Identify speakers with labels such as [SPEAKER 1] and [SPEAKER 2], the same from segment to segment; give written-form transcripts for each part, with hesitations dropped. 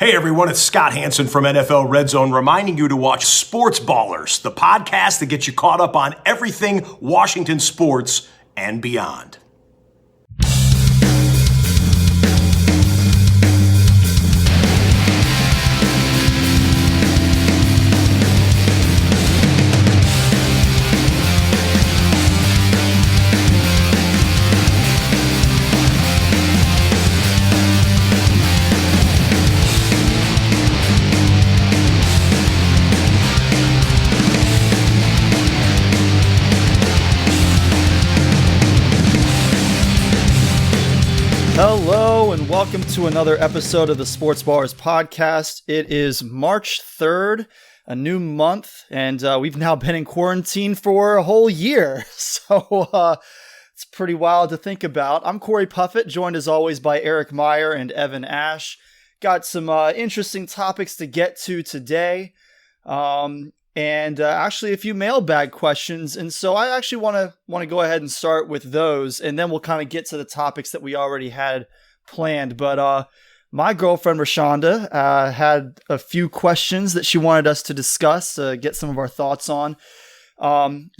[SPEAKER 1] Hey everyone, it's Scott Hansen from NFL Red Zone reminding you to watch Sportsballers, the podcast that gets you caught up on everything Washington sports and beyond.
[SPEAKER 2] Hello and welcome to another episode of the Sportsballers podcast. It is March 3rd, a new month, and we've now been in quarantine for a whole year. So it's pretty wild to think about. I'm Corey Puffett, joined as always by Eric Meyer and Evan Ash. Got some interesting topics to get to today. And actually a few mailbag questions. And so I actually want to go ahead and start with those, and then we'll kind of get to the topics that we already had planned. But my girlfriend, Rashonda, had a few questions that she wanted us to discuss, get some of our thoughts on.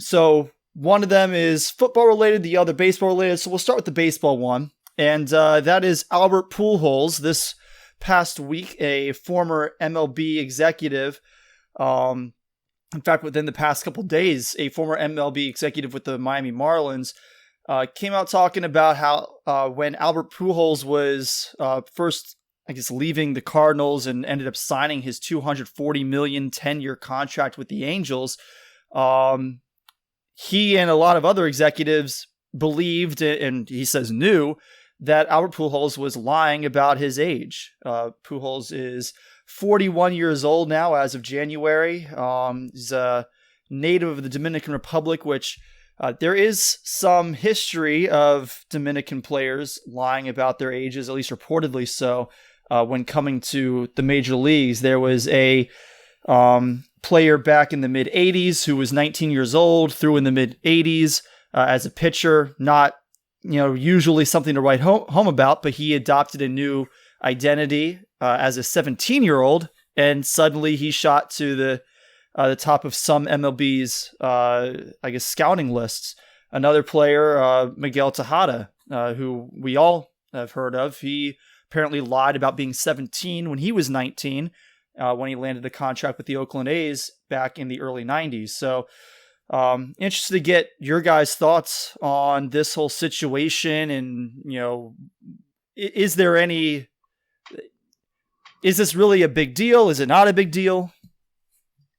[SPEAKER 2] So one of them is football related, the other baseball related. So we'll start with the baseball one. And that is Albert Pujols. This past week, a former MLB executive, in fact, within the past couple of days, a former MLB executive with the Miami Marlins came out talking about how when Albert Pujols was first, leaving the Cardinals and ended up signing his $240 million 10-year contract with the Angels, he and a lot of other executives believed, and he says knew, that Albert Pujols was lying about his age. Pujols is 41 years old now as of January. He's a native of the Dominican Republic, which there is some history of Dominican players lying about their ages, at least reportedly so, when coming to the major leagues. There was a player back in the mid-'80s who was 19 years old, threw in the mid-'80s as a pitcher. Not, usually something to write home about, but he adopted a new identity as a 17-year-old, and suddenly he shot to the top of some MLB's, scouting lists. Another player, Miguel Tejada, who we all have heard of, he apparently lied about being 17 when he was 19, when he landed a contract with the Oakland A's back in the early 90s. So interested to get your guys' thoughts on this whole situation, and, is this really a big deal? Is it not a big deal?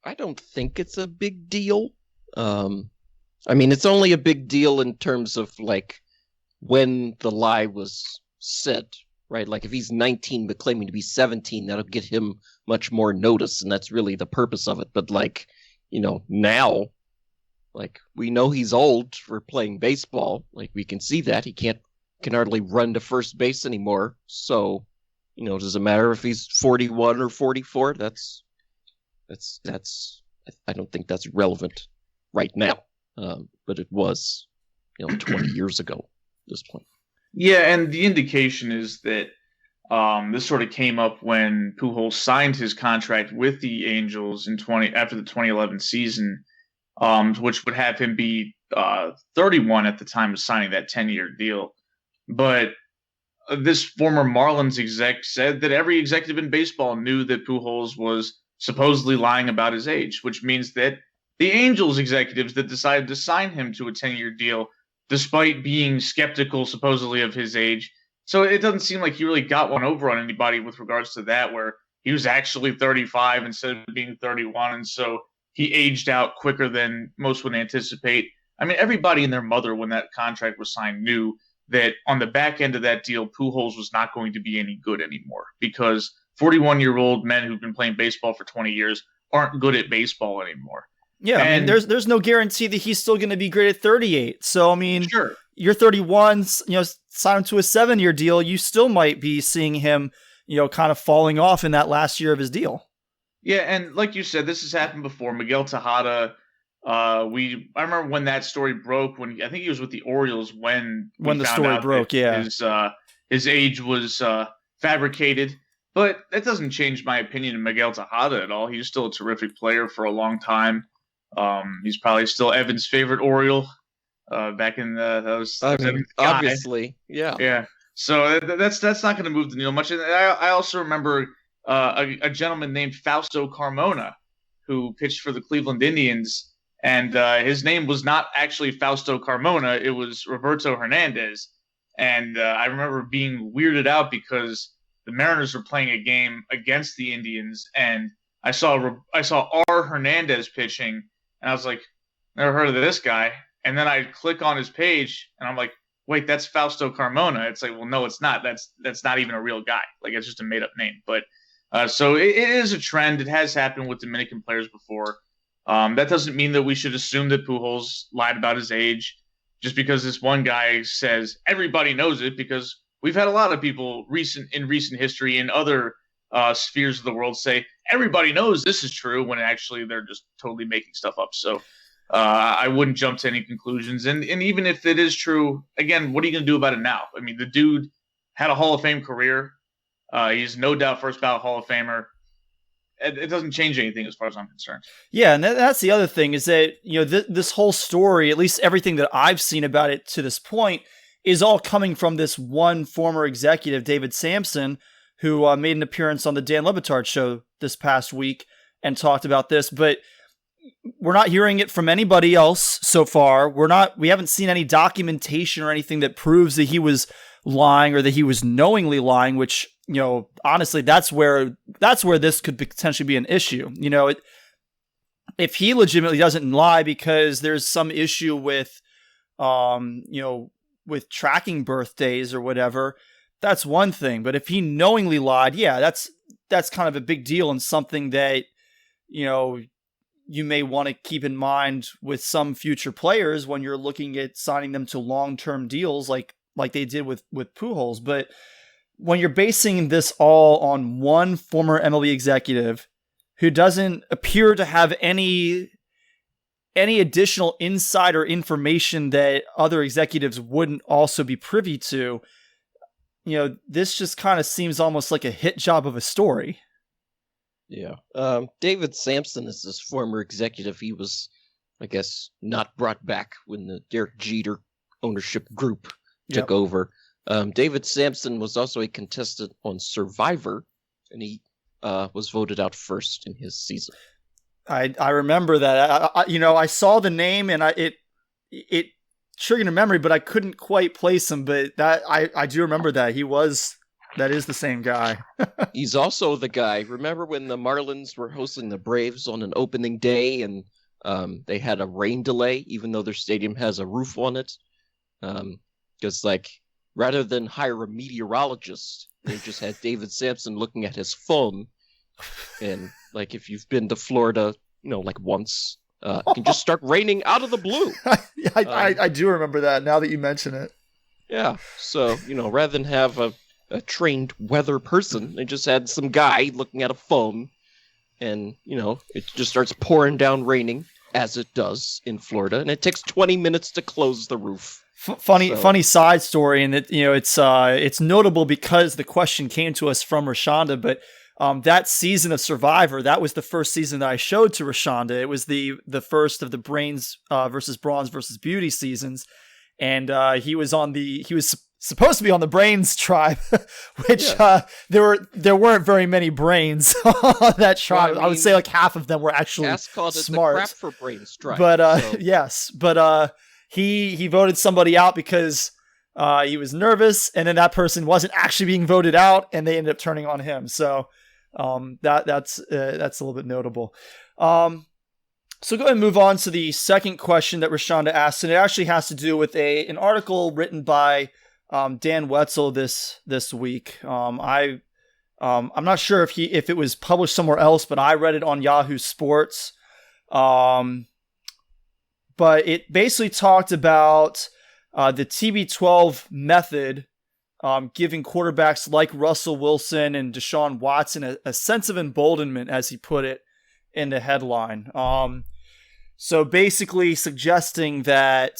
[SPEAKER 3] I don't think it's a big deal. It's only a big deal in terms of when the lie was said, right? Like if he's 19 but claiming to be 17, that'll get him much more notice, and that's really the purpose of it. But now, we know he's old for playing baseball. We can see that he can hardly run to first base anymore. So, does it matter if he's 41 or 44? That's I don't think that's relevant right now. But it was, 20 years ago at this point.
[SPEAKER 4] Yeah, and the indication is that this sort of came up when Pujols signed his contract with the Angels after the 2011 season, which would have him be 31 at the time of signing that 10-year deal. But this former Marlins exec said that every executive in baseball knew that Pujols was supposedly lying about his age, which means that the Angels executives that decided to sign him to a 10-year deal, despite being skeptical supposedly of his age. So it doesn't seem like he really got one over on anybody with regards to that, where he was actually 35 instead of being 31. And so he aged out quicker than most would anticipate. Everybody and their mother, when that contract was signed, knew that on the back end of that deal, Pujols was not going to be any good anymore, because 41-year-old men who've been playing baseball for 20 years aren't good at baseball anymore.
[SPEAKER 2] Yeah, there's no guarantee that he's still going to be great at 38. So,
[SPEAKER 4] sure,
[SPEAKER 2] you're 31, sign him to a 7-year deal, you still might be seeing him, kind of falling off in that last year of his deal.
[SPEAKER 4] Yeah, and like you said, this has happened before. Miguel Tejada, I remember when that story broke, when I think he was with the Orioles when
[SPEAKER 2] the story broke,
[SPEAKER 4] his age was fabricated. But that doesn't change my opinion of Miguel Tejada at all. He's still a terrific player for a long time. He's probably still Evan's favorite Oriole. Back in those
[SPEAKER 3] obviously, yeah.
[SPEAKER 4] Yeah. So that's not going to move the needle much. And I also remember a gentleman named Fausto Carmona who pitched for the Cleveland Indians, and his name was not actually Fausto Carmona. It was Roberto Hernandez. And I remember being weirded out because the Mariners were playing a game against the Indians, and I saw R. Hernandez pitching, and I was like, never heard of this guy. And then I click on his page, and I'm like, wait, that's Fausto Carmona. It's like, well, no, it's not. That's not even a real guy. Like, it's just a made-up name. But so it is a trend. It has happened with Dominican players before. That doesn't mean that we should assume that Pujols lied about his age just because this one guy says everybody knows it, because we've had a lot of people in recent history in other spheres of the world say everybody knows this is true when actually they're just totally making stuff up. So I wouldn't jump to any conclusions. And even if it is true, again, what are you going to do about it now? I mean, the dude had a Hall of Fame career. He's no doubt first ballot Hall of Famer. It doesn't change anything as far as I'm concerned.
[SPEAKER 2] Yeah, and that's the other thing is that, this whole story, at least everything that I've seen about it to this point, is all coming from this one former executive, David Sampson, who made an appearance on the Dan Le Batard show this past week and talked about this. But we're not hearing it from anybody else so far. We haven't seen any documentation or anything that proves that he was lying or that he was knowingly lying, which, honestly, that's where this could potentially be an issue. If he legitimately doesn't lie because there's some issue with, with tracking birthdays or whatever, that's one thing. But if he knowingly lied, yeah, that's kind of a big deal and something that, you may want to keep in mind with some future players when you're looking at signing them to long-term deals like they did with Pujols. But when you're basing this all on one former MLB executive who doesn't appear to have any additional insider information that other executives wouldn't also be privy to, this just kind of seems almost like a hit job of a story.
[SPEAKER 3] Yeah. David Sampson is this former executive. He was, I guess, not brought back when the Derek Jeter ownership group took over. David Sampson was also a contestant on Survivor, and he was voted out first in his season.
[SPEAKER 2] I remember that. I saw the name and it triggered a memory, but I couldn't quite place him. But that I do remember that that is the same guy.
[SPEAKER 3] He's also the guy. Remember when the Marlins were hosting the Braves on an opening day and they had a rain delay, even though their stadium has a roof on it? Because rather than hire a meteorologist, they just had David Sampson looking at his phone. And if you've been to Florida, once, it can just start raining out of the blue.
[SPEAKER 2] I do remember that now that you mention it.
[SPEAKER 3] Yeah. So, rather than have a trained weather person, they just had some guy looking at a phone and, it just starts pouring down raining, as it does in Florida, and it takes 20 minutes to close the roof.
[SPEAKER 2] Funny side story, and it's notable because the question came to us from Rashonda, but that season of Survivor, that was the first season that I showed to Rashonda. It was the first of the Brains versus Bronze versus Beauty seasons, and he was supposed to be on the Brains tribe, which there weren't very many Brains on that tribe. Well, I would say half of them were actually
[SPEAKER 3] called
[SPEAKER 2] smart.
[SPEAKER 3] The crap for Brains tribe.
[SPEAKER 2] But yes, but he voted somebody out because he was nervous, and then that person wasn't actually being voted out, and they ended up turning on him. So that's a little bit notable. So go ahead and move on to the second question that Rashonda asked, and it actually has to do with an article written by Dan Wetzel this week. I'm not sure if it was published somewhere else, but I read it on Yahoo Sports. But it basically talked about the TB12 method, giving quarterbacks like Russell Wilson and Deshaun Watson a sense of emboldenment, as he put it in the headline. So basically suggesting that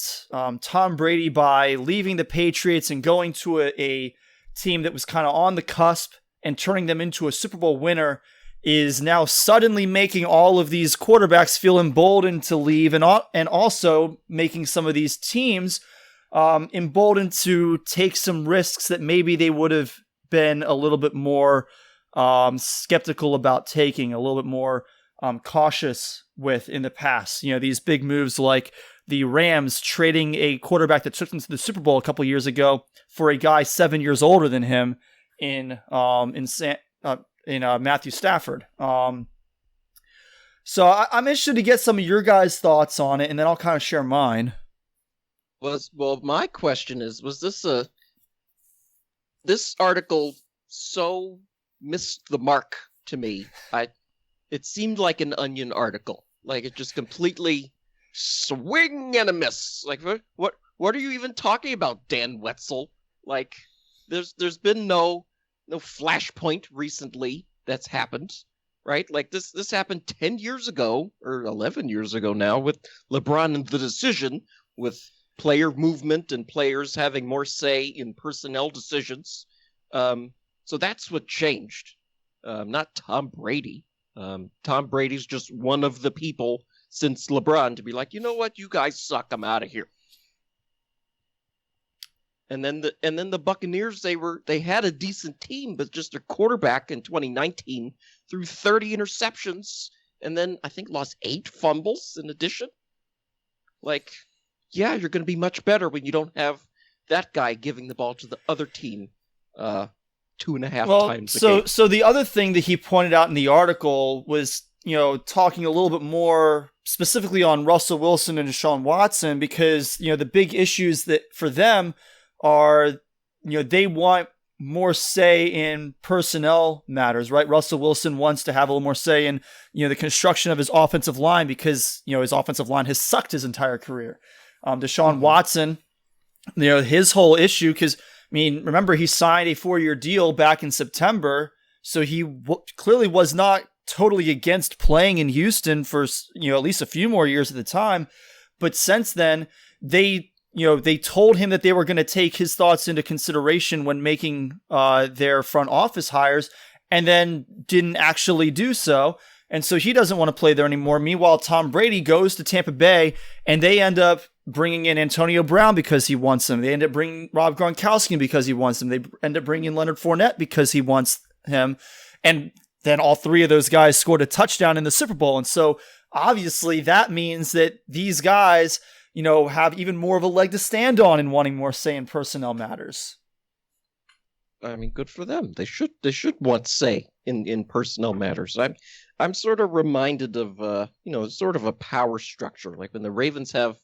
[SPEAKER 2] Tom Brady, by leaving the Patriots and going to a team that was kind of on the cusp and turning them into a Super Bowl winner is now suddenly making all of these quarterbacks feel emboldened to leave, and also making some of these teams emboldened to take some risks that maybe they would have been a little bit more skeptical about taking, a little bit more cautious with in the past. These big moves like the Rams trading a quarterback that took them to the Super Bowl a couple years ago for a guy 7 years older than him in Matthew Stafford. So I'm interested to get some of your guys' thoughts on it, and then I'll kind of share mine.
[SPEAKER 3] Well, my question is, was this article so missed the mark to me? It seemed like an Onion article. Like, it just completely swing and a miss. Like, what are you even talking about, Dan Wetzel? Like, there's been no flashpoint recently that's happened, right? Like, this happened 10 years ago, or 11 years ago now, with LeBron and the decision, with player movement and players having more say in personnel decisions. So that's what changed, not Tom Brady. Tom Brady's just one of the people since LeBron to be like, you know what, you guys suck, I'm out of here. And then the Buccaneers, they had a decent team, but just their quarterback in 2019 threw 30 interceptions, and then I think lost 8 fumbles in addition. Like, yeah, you're going to be much better when you don't have that guy giving the ball to the other team 2.5 times a game.
[SPEAKER 2] So the other thing that he pointed out in the article was, talking a little bit more specifically on Russell Wilson and Deshaun Watson, because, the big issues that for them are, they want more say in personnel matters, right? Russell Wilson wants to have a little more say in, the construction of his offensive line because, his offensive line has sucked his entire career. Deshaun Watson, his whole issue, because, remember, he signed a 4-year deal back in September, so he clearly was not totally against playing in Houston for, at least a few more years at the time. But since then, they told him that they were going to take his thoughts into consideration when making their front office hires, and then didn't actually do so. And so he doesn't want to play there anymore. Meanwhile, Tom Brady goes to Tampa Bay, and they end up bringing in Antonio Brown because he wants him. They end up bringing Rob Gronkowski because he wants him. They end up bringing in Leonard Fournette because he wants him. And then all 3 of those guys scored a touchdown in the Super Bowl. And so obviously that means that these guys, have even more of a leg to stand on in wanting more say in personnel matters.
[SPEAKER 3] Good for them. They should want say in personnel matters. I'm sort of reminded of sort of a power structure, like when the Ravens have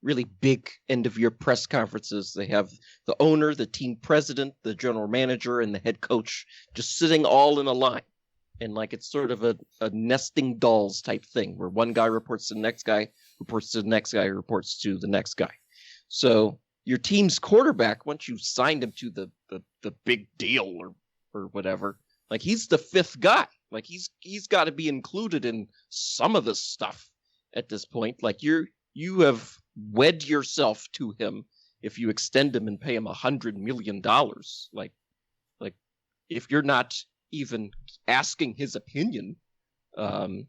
[SPEAKER 3] really big end of year press conferences. They have the owner, the team president, the general manager, and the head coach just sitting all in a line. And like, it's sort of a nesting dolls type thing where one guy reports to the next guy, reports to the next guy, reports to the next guy. So your team's quarterback, once you signed him to the big deal or whatever, like, he's the 5th guy. Like, he's got to be included in some of this stuff at this point. Like, you have wed yourself to him if you extend him and pay him $100 million. Like if you're not even asking his opinion, then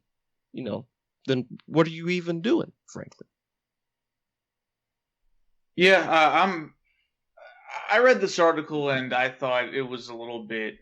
[SPEAKER 3] what are you even doing, frankly?
[SPEAKER 4] Yeah, I read this article and I thought it was a little bit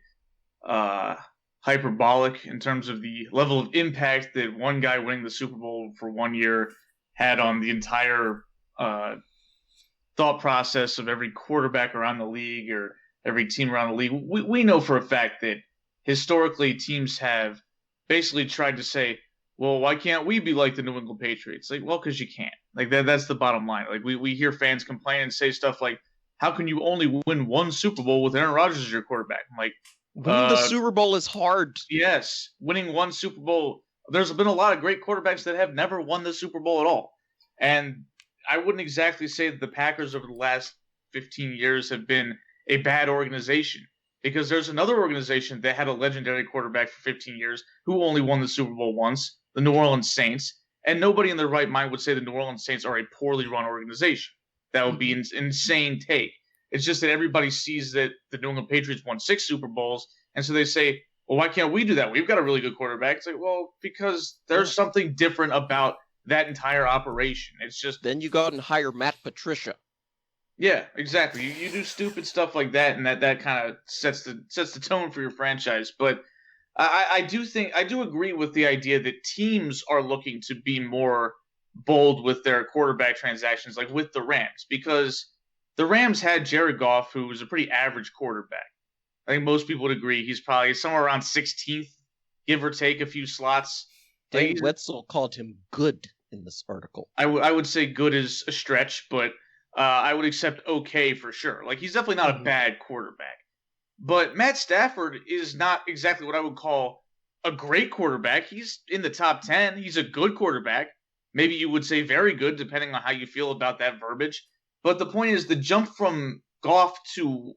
[SPEAKER 4] hyperbolic in terms of the level of impact that one guy winning the Super Bowl for 1 year had on the entire thought process of every quarterback around the league or every team around the league. We know for a fact that historically teams have basically tried to say, well, why can't we be like the New England Patriots? Like, well, because you can't. Like, that's the bottom line. Like, we hear fans complain and say stuff like, how can you only win 1 Super Bowl with Aaron Rodgers as your quarterback? I'm like,
[SPEAKER 3] winning the Super Bowl is hard.
[SPEAKER 4] Yes, winning 1 Super Bowl. There's been a lot of great quarterbacks that have never won the Super Bowl at all. And I wouldn't exactly say that the Packers over the last 15 years have been a bad organization, because there's another organization that had a legendary quarterback for 15 years who only won the Super Bowl once, the New Orleans Saints. And nobody in their right mind would say the New Orleans Saints are a poorly run organization. That would be an insane take. It's just that everybody sees that the New England Patriots won 6 Super Bowls And so they say, well, why can't we do that? We've got a really good quarterback. It's like, well, because there's something different about that entire operation. It's just
[SPEAKER 3] then you go out and hire Matt Patricia.
[SPEAKER 4] Yeah, exactly. You do stupid stuff like that, and that kind of sets the tone for your franchise. But I do agree with the idea that teams are looking to be more bold with their quarterback transactions, like with the Rams, because the Rams had Jared Goff, who was a pretty average quarterback. I think most people would agree he's probably somewhere around 16th, give or take a few slots.
[SPEAKER 3] Dave Wetzel called him good in this article.
[SPEAKER 4] I would say good is a stretch, but I would accept okay for sure. Like, he's definitely not a bad quarterback. But Matt Stafford is not exactly what I would call a great quarterback. He's in the top 10. He's a good quarterback. Maybe you would say very good, depending on how you feel about that verbiage. But the point is, the jump from Goff to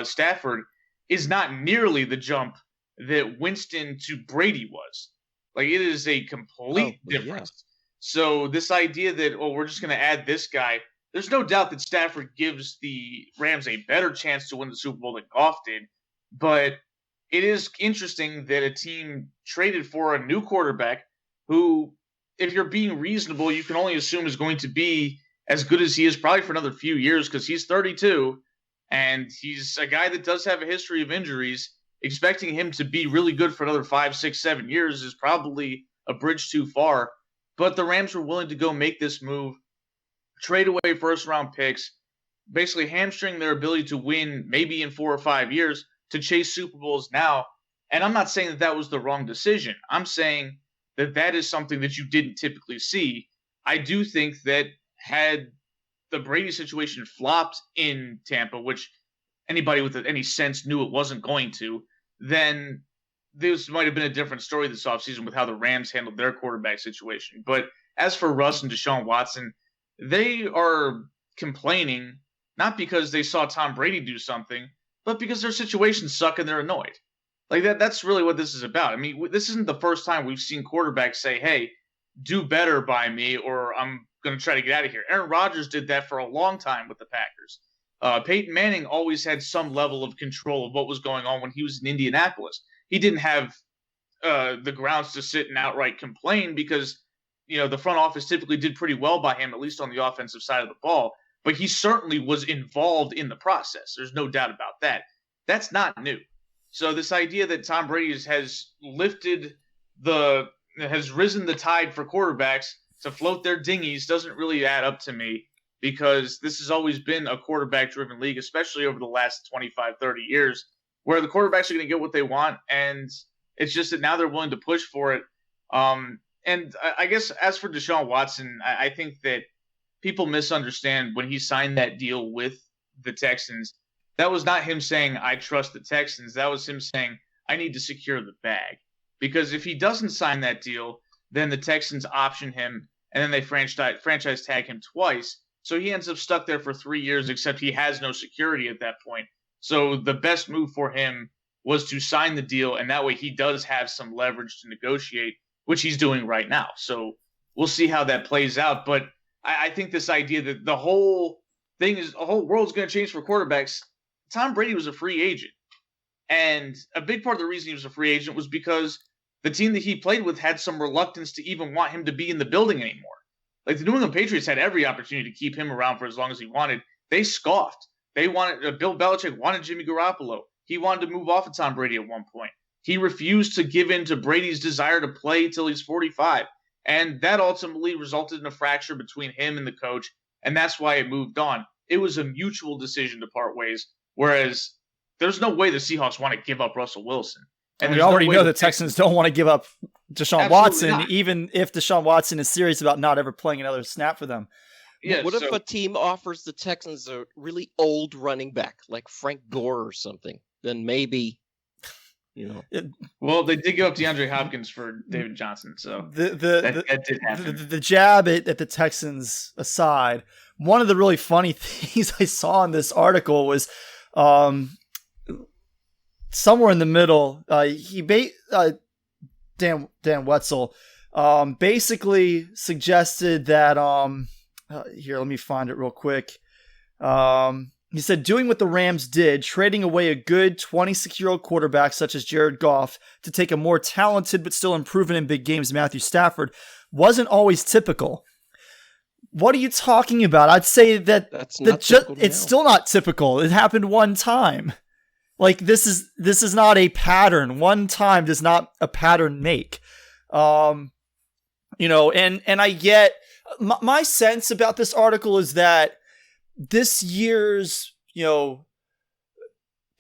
[SPEAKER 4] Stafford is not nearly the jump that Winston to Brady was. Like, it is a complete difference. Yeah. So this idea that, we're just going to add this guy, there's no doubt that Stafford gives the Rams a better chance to win the Super Bowl than Goff did. But it is interesting that a team traded for a new quarterback who, if you're being reasonable, you can only assume is going to be as good as he is probably for another few years, because he's 32 and he's a guy that does have a history of injuries. Expecting him to be really good for another 5, 6, 7 years is probably a bridge too far. But the Rams were willing to go make this move, trade away first-round picks, basically hamstring their ability to win maybe in 4 or 5 years to chase Super Bowls now. And I'm not saying that was the wrong decision. I'm saying that is something that you didn't typically see. I do think that had the Brady situation flopped in Tampa, which anybody with any sense knew it wasn't going to, then this might have been a different story this offseason with how the Rams handled their quarterback situation. But as for Russ and Deshaun Watson, they are complaining not because they saw Tom Brady do something, but because their situations suck and they're annoyed. Like that's really what this is about. I mean, this isn't the first time we've seen quarterbacks say, hey, do better by me or I'm going to try to get out of here. Aaron Rodgers did that for a long time with the Packers. Peyton Manning always had some level of control of what was going on when he was in Indianapolis. He didn't have the grounds to sit and outright complain because, the front office typically did pretty well by him, at least on the offensive side of the ball. But he certainly was involved in the process. There's no doubt about that. That's not new. So this idea that Tom Brady has risen the tide for quarterbacks to float their dinghies doesn't really add up to me, because this has always been a quarterback-driven league, especially over the last 25, 30 years, where the quarterbacks are going to get what they want, and it's just that now they're willing to push for it. And I guess as for Deshaun Watson, I think that people misunderstand when he signed that deal with the Texans. That was not him saying, I trust the Texans. That was him saying, I need to secure the bag. Because if he doesn't sign that deal, then the Texans option him, and then they franchise tag him twice. So he ends up stuck there for 3 years, except he has no security at that point. So the best move for him was to sign the deal, and that way he does have some leverage to negotiate, which he's doing right now. So we'll see how that plays out. But I think this idea that the whole world's going to change for quarterbacks. Tom Brady was a free agent. And a big part of the reason he was a free agent was because the team that he played with had some reluctance to even want him to be in the building anymore. Like, the New England Patriots had every opportunity to keep him around for as long as he wanted. They scoffed. Bill Belichick wanted Jimmy Garoppolo. He wanted to move off of Tom Brady at one point. He refused to give in to Brady's desire to play till he's 45. And that ultimately resulted in a fracture between him and the coach. And that's why it moved on. It was a mutual decision to part ways. Whereas there's no way the Seahawks want to give up Russell Wilson.
[SPEAKER 2] And we already know the Texans don't want to give up Deshaun Watson,
[SPEAKER 4] not.
[SPEAKER 2] Even if Deshaun Watson is serious about not ever playing another snap for them.
[SPEAKER 3] Yeah, what if a team offers the Texans a really old running back, like Frank Gore or something? Then maybe,
[SPEAKER 4] Well, they did give up DeAndre Hopkins for David Johnson, so that did happen.
[SPEAKER 2] The jab at the Texans aside, one of the really funny things I saw in this article was somewhere in the middle, Dan Wetzel basically suggested that here, let me find it real quick. He said, doing what the Rams did, trading away a good 26-year-old quarterback such as Jared Goff to take a more talented but still improving in big games Matthew Stafford, wasn't always typical. What are you talking about? I'd say it's still not typical. It happened one time. Like, this is not a pattern. One time does not a pattern make. And I get my sense about this article is that this year's,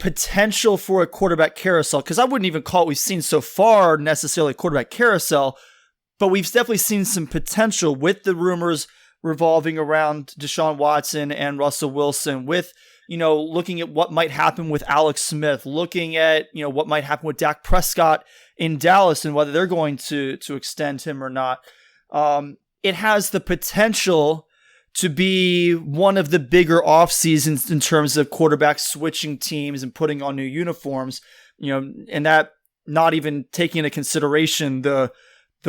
[SPEAKER 2] potential for a quarterback carousel, because I wouldn't even call what we've seen so far necessarily a quarterback carousel, but we've definitely seen some potential with the rumors revolving around Deshaun Watson and Russell Wilson, with, looking at what might happen with Alex Smith, looking at, what might happen with Dak Prescott in Dallas and whether they're going to extend him or not. It has the potential to be one of the bigger off seasons in terms of quarterbacks switching teams and putting on new uniforms, and that not even taking into consideration the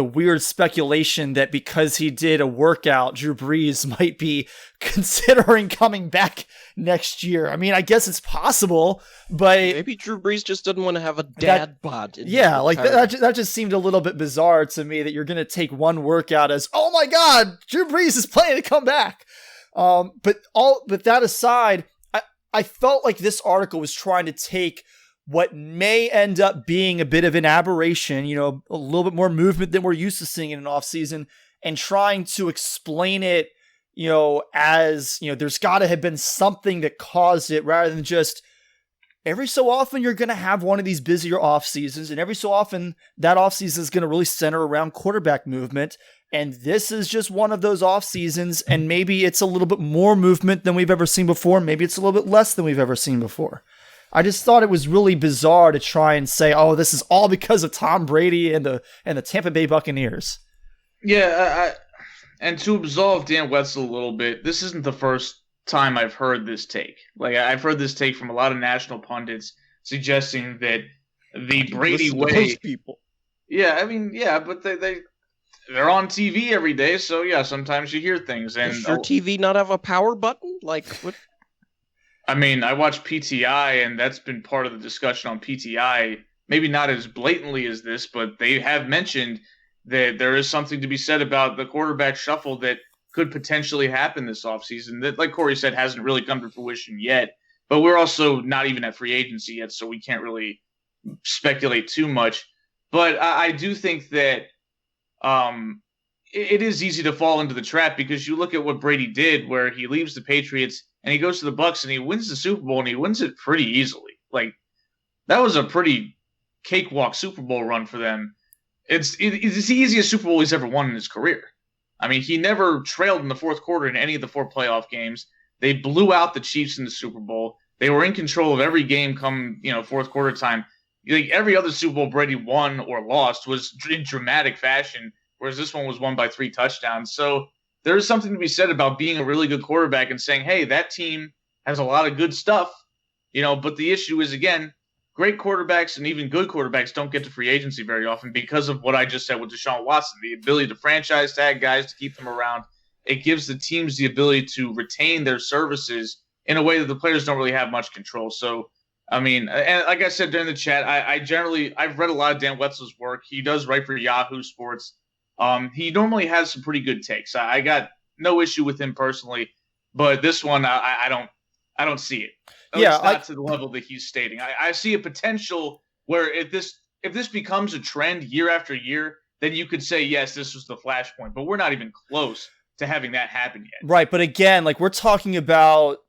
[SPEAKER 2] weird speculation that because he did a workout, Drew Brees might be considering coming back next year. I mean, I guess it's possible, but
[SPEAKER 3] maybe Drew Brees just doesn't want to have a dad bod.
[SPEAKER 2] Yeah, like that just seemed a little bit bizarre to me, that you're going to take one workout as, oh my God, Drew Brees is planning to come back. But that aside, I felt like this article was trying to take what may end up being a bit of an aberration, a little bit more movement than we're used to seeing in an offseason, and trying to explain it, as, there's got to have been something that caused it, rather than just every so often you're going to have one of these busier off seasons, and every so often that off season is going to really center around quarterback movement. And this is just one of those off seasons, and maybe it's a little bit more movement than we've ever seen before. Maybe it's a little bit less than we've ever seen before. I just thought it was really bizarre to try and say, oh, this is all because of Tom Brady and the Tampa Bay Buccaneers.
[SPEAKER 4] Yeah, and to absolve Dan Wetzel a little bit, this isn't the first time I've heard this take. Like, I've heard this take from a lot of national pundits suggesting that the Brady way.
[SPEAKER 3] Those people.
[SPEAKER 4] Yeah, I mean, yeah, but they're on TV every day, so yeah, sometimes you hear things. And
[SPEAKER 3] does your TV not have a power button? Like, what?
[SPEAKER 4] I mean, I watch PTI, and that's been part of the discussion on PTI. Maybe not as blatantly as this, but they have mentioned that there is something to be said about the quarterback shuffle that could potentially happen this offseason. That, like Corey said, hasn't really come to fruition yet. But we're also not even at free agency yet, so we can't really speculate too much. But I do think that it is easy to fall into the trap, because you look at what Brady did, where he leaves the Patriots and he goes to the Bucs and he wins the Super Bowl, and he wins it pretty easily. Like, that was a pretty cakewalk Super Bowl run for them. It's the easiest Super Bowl he's ever won in his career. I mean, he never trailed in the fourth quarter in any of the 4 playoff games. They blew out the Chiefs in the Super Bowl. They were in control of every game come, fourth quarter time. Like, every other Super Bowl Brady won or lost was in dramatic fashion, whereas this one was won by 3 touchdowns. So there is something to be said about being a really good quarterback and saying, hey, that team has a lot of good stuff, but the issue is, again, great quarterbacks and even good quarterbacks don't get to free agency very often because of what I just said with Deshaun Watson, the ability to franchise tag guys to keep them around. It gives the teams the ability to retain their services in a way that the players don't really have much control. So, I mean, and like I said during the chat, I've read a lot of Dan Wetzel's work. He does write for Yahoo Sports. He normally has some pretty good takes. I got no issue with him personally, but this one I don't see it. It's not to the level that he's stating. I see a potential where if this becomes a trend year after year, then you could say, yes, this was the flashpoint, but we're not even close to having that happen yet.
[SPEAKER 2] Right. But again, like, we're talking about,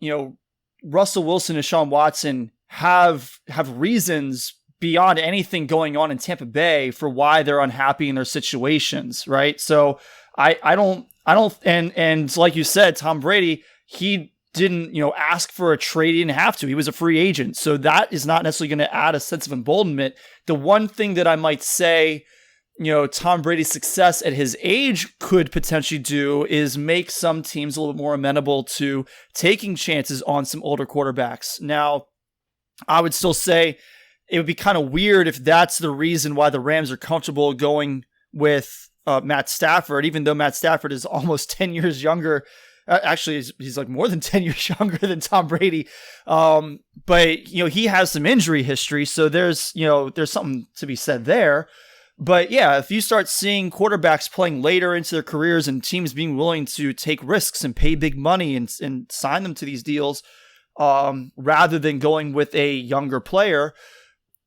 [SPEAKER 2] Russell Wilson and Deshaun Watson have reasons beyond anything going on in Tampa Bay for why they're unhappy in their situations. Right. So I don't, and like you said, Tom Brady, he didn't, ask for a trade. He didn't have to. He was a free agent. So that is not necessarily going to add a sense of emboldenment. The one thing that I might say, Tom Brady's success at his age could potentially do is make some teams a little bit more amenable to taking chances on some older quarterbacks. Now, I would still say it would be kind of weird if that's the reason why the Rams are comfortable going with Matt Stafford, even though Matt Stafford is almost 10 years younger Actually, he's like more than 10 years younger than Tom Brady. But he has some injury history, so there's something to be said there. But yeah, if you start seeing quarterbacks playing later into their careers and teams being willing to take risks and pay big money and sign them to these deals, rather than going with a younger player,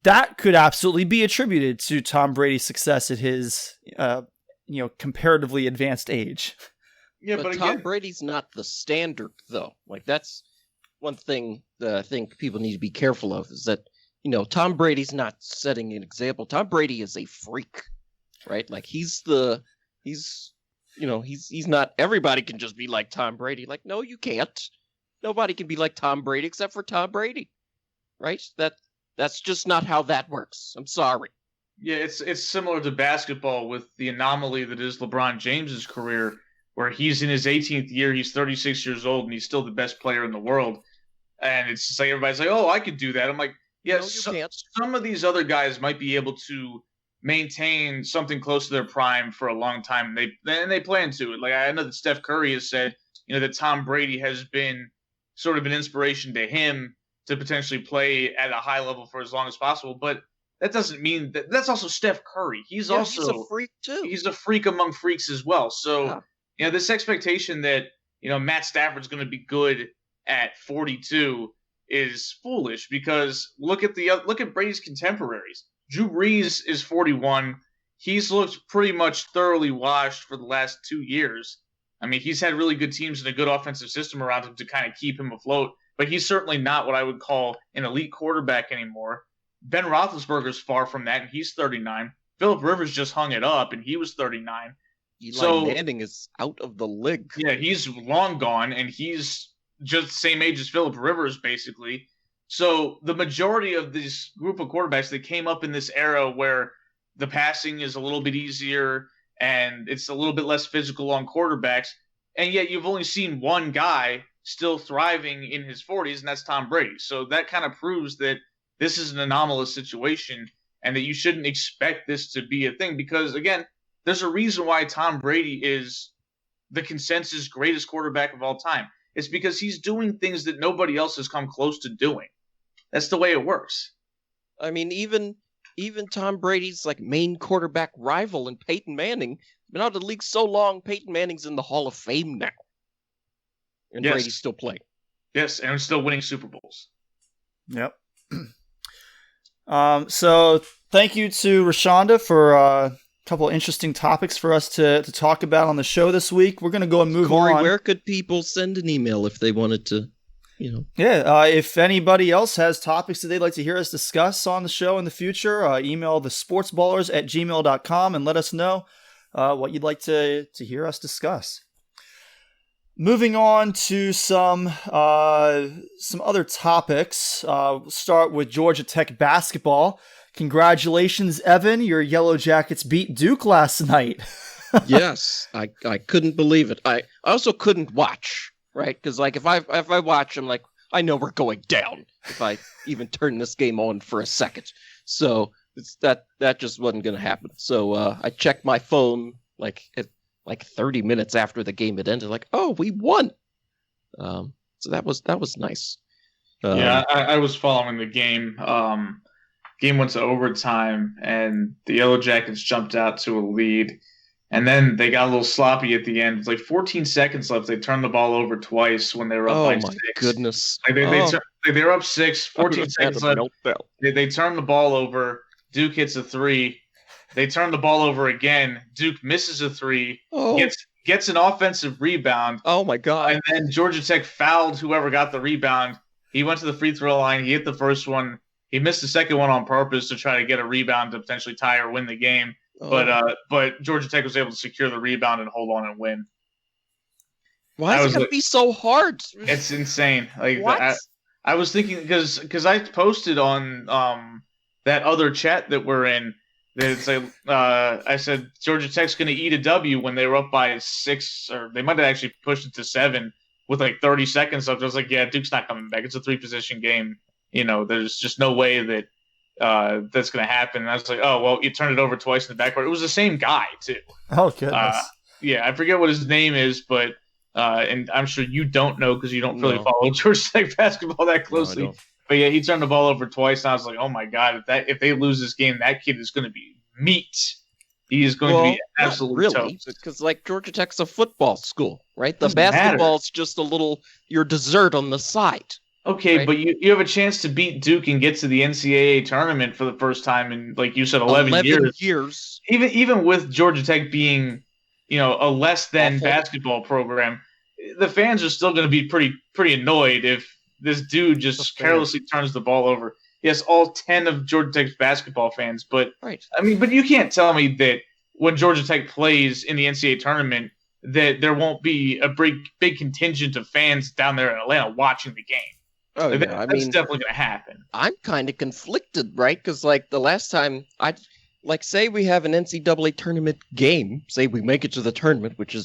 [SPEAKER 2] that could absolutely be attributed to Tom Brady's success at his, comparatively advanced age.
[SPEAKER 3] Yeah, but Tom Brady's not the standard, though. Like, that's one thing that I think people need to be careful of, is that Tom Brady's not setting an example. Tom Brady is a freak, right? Like he's not, everybody can just be like Tom Brady. Like, no, you can't. Nobody can be like Tom Brady except for Tom Brady, right? That's just not how that works. I'm sorry.
[SPEAKER 4] Yeah, it's similar to basketball with the anomaly that is LeBron James's career, where he's in his 18th year, he's 36 years old, and he's still the best player in the world. And it's just like everybody's like, oh, I could do that. I'm like, yes, no, some of these other guys might be able to maintain something close to their prime for a long time. They plan to. Like, I know that Steph Curry has said, that Tom Brady has been sort of an inspiration to him to potentially play at a high level for as long as possible. But that doesn't mean that's also Steph Curry. He's a
[SPEAKER 3] freak too.
[SPEAKER 4] He's a freak among freaks as well. So, this expectation that, Matt Stafford's going to be good at 42 is foolish, because look at Brady's contemporaries. Drew Brees is 41. He's looked pretty much thoroughly washed for the last 2 years. I mean, he's had really good teams and a good offensive system around him to kind of keep him afloat, but he's certainly not what I would call an elite quarterback anymore. Ben Roethlisberger's far from that, and he's 39. Phillip Rivers just hung it up, and he was 39.
[SPEAKER 3] Eli Manning is out of the league.
[SPEAKER 4] Yeah, he's long gone, and he's just the same age as Phillip Rivers, basically. So the majority of this group of quarterbacks that came up in this era where the passing is a little bit easier and it's a little bit less physical on quarterbacks, and yet you've only seen one guy still thriving in his 40s, and that's Tom Brady. So that kind of proves that this is an anomalous situation and that you shouldn't expect this to be a thing, because, again, there's a reason why Tom Brady is the consensus greatest quarterback of all time. It's because he's doing things that nobody else has come close to doing. That's the way it works.
[SPEAKER 3] I mean, even Tom Brady's main quarterback rival in Peyton Manning, been out of the league so long, Peyton Manning's in the Hall of Fame now. And yes. Brady's still playing.
[SPEAKER 4] Yes, and still winning Super Bowls.
[SPEAKER 2] Yep. So thank you to Rashonda for a couple of interesting topics for us to talk about on the show this week. We're going to go and move
[SPEAKER 3] Corey,
[SPEAKER 2] on.
[SPEAKER 3] Where could people send an email if they wanted to,
[SPEAKER 2] Yeah, if anybody else has topics that they'd like to hear us discuss on the show in the future, email the sportsballers@gmail.com and let us know what you'd like to hear us discuss. Moving on to some other topics. We'll start with Georgia Tech basketball. Congratulations, Evan. Your Yellow Jackets beat Duke last night.
[SPEAKER 3] Yes, I couldn't believe it. I also couldn't watch, right? Because if I watch, I'm like, I know we're going down if I even turn this game on for a second. So that just wasn't going to happen. So I checked my phone at 30 minutes after the game had ended, oh, we won. So that was nice.
[SPEAKER 4] Yeah, I was following the game. Game went to overtime, and the Yellow Jackets jumped out to a lead. And then they got a little sloppy at the end. It's 14 seconds left. They turned the ball over twice when they were up by 6.
[SPEAKER 3] Oh, my goodness.
[SPEAKER 4] They were up 6, 14 seconds left. They turned the ball over. Duke hits a 3. They turn the ball over again. Duke misses a 3, gets an offensive rebound.
[SPEAKER 3] Oh, my God.
[SPEAKER 4] And then Georgia Tech fouled whoever got the rebound. He went to the free throw line. He hit the first one. He missed the second one on purpose to try to get a rebound to potentially tie or win the game. Oh. But Georgia Tech was able to secure the rebound and hold on and win.
[SPEAKER 3] Why is it going to be so hard?
[SPEAKER 4] It's insane.
[SPEAKER 3] What?
[SPEAKER 4] I was thinking because I posted on that other chat that we're in. I said Georgia Tech's going to eat a W when they were up by 6, or they might have actually pushed it to 7 with 30 seconds left. I was like, yeah, Duke's not coming back. It's a 3-position game. There's just no way that that's going to happen. And I was like, oh, well, you turned it over twice in the backcourt. It was the same guy, too.
[SPEAKER 2] Oh, goodness.
[SPEAKER 4] Yeah, I forget what his name is, but and I'm sure you don't know because you don't really follow Georgia Tech basketball that closely.
[SPEAKER 3] No,
[SPEAKER 4] but yeah, he turned the ball over twice, and I was like, oh my god, if they lose this game, that kid is going to be meat. He is going to be absolutely toast.
[SPEAKER 3] Because like Georgia Tech's a football school, right? The basketball's just a little your dessert on the side.
[SPEAKER 4] Okay,
[SPEAKER 3] right?
[SPEAKER 4] But you have a chance to beat Duke and get to the NCAA tournament for the first time in, like you said, 11
[SPEAKER 3] years.
[SPEAKER 4] Even with Georgia Tech being, a less than basketball program, the fans are still going to be pretty annoyed if this dude just carelessly turns the ball over. Yes, all 10 of Georgia Tech's basketball fans, but
[SPEAKER 3] right.
[SPEAKER 4] I mean, but you can't tell me that when Georgia Tech plays in the NCAA tournament that there won't be a big contingent of fans down there in Atlanta watching the game.
[SPEAKER 3] Oh,
[SPEAKER 4] like that's definitely going to happen. I'm
[SPEAKER 3] kind of conflicted, right? Because like the last time say we have an NCAA tournament game, say we make it to the tournament, which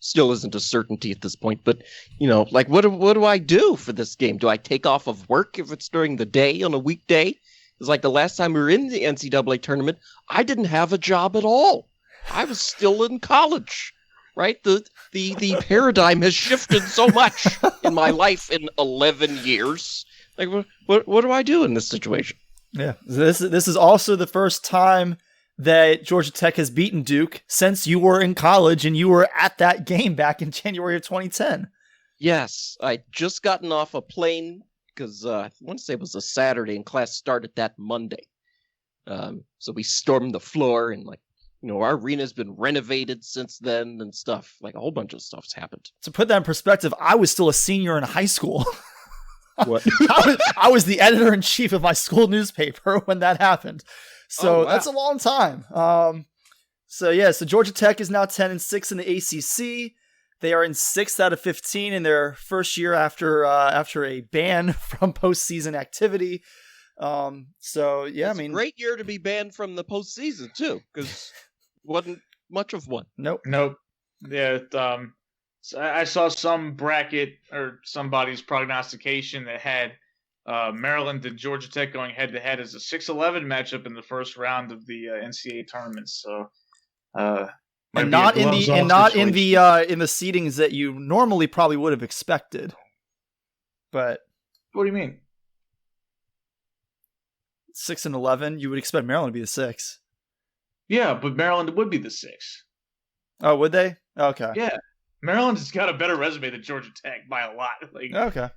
[SPEAKER 3] still isn't a certainty at this point. But like what do I do for this game? Do I take off of work if it's during the day on a weekday? It's like the last time we were in the NCAA tournament, I didn't have a job at all. I was still in college. Right? The paradigm has shifted so much in my life in 11 years. Like, what do I do in this situation?
[SPEAKER 2] Yeah, this is also the first time that Georgia Tech has beaten Duke since you were in college and you were at that game back in January of 2010.
[SPEAKER 3] Yes, I just gotten off a plane because I want to say it was a Saturday and class started that Monday. So we stormed the floor and our arena's been renovated since then and stuff. Like a whole bunch of stuff's happened.
[SPEAKER 2] To put that in perspective, I was still a senior in high school.
[SPEAKER 3] What?
[SPEAKER 2] I was the editor-in-chief of my school newspaper when that happened. So that's a long time. So Georgia Tech is now 10-6 in the ACC. They are in 6th out of 15 in their first year after a ban from postseason activity. It's a
[SPEAKER 3] great year to be banned from the postseason too, because wasn't much of one.
[SPEAKER 2] Nope.
[SPEAKER 4] Yeah. So I saw some bracket or somebody's prognostication that had Maryland and Georgia Tech going head to head as a 6-11 matchup in the first round of the NCAA tournament. So,
[SPEAKER 2] and not in the seedings that you normally probably would have expected. But
[SPEAKER 4] what do you mean?
[SPEAKER 2] 6 and 11, you would expect Maryland to be the 6.
[SPEAKER 4] Yeah, but Maryland would be the 6.
[SPEAKER 2] Oh, would they? Okay.
[SPEAKER 4] Yeah, Maryland has got a better resume than Georgia Tech by a lot.
[SPEAKER 2] Okay.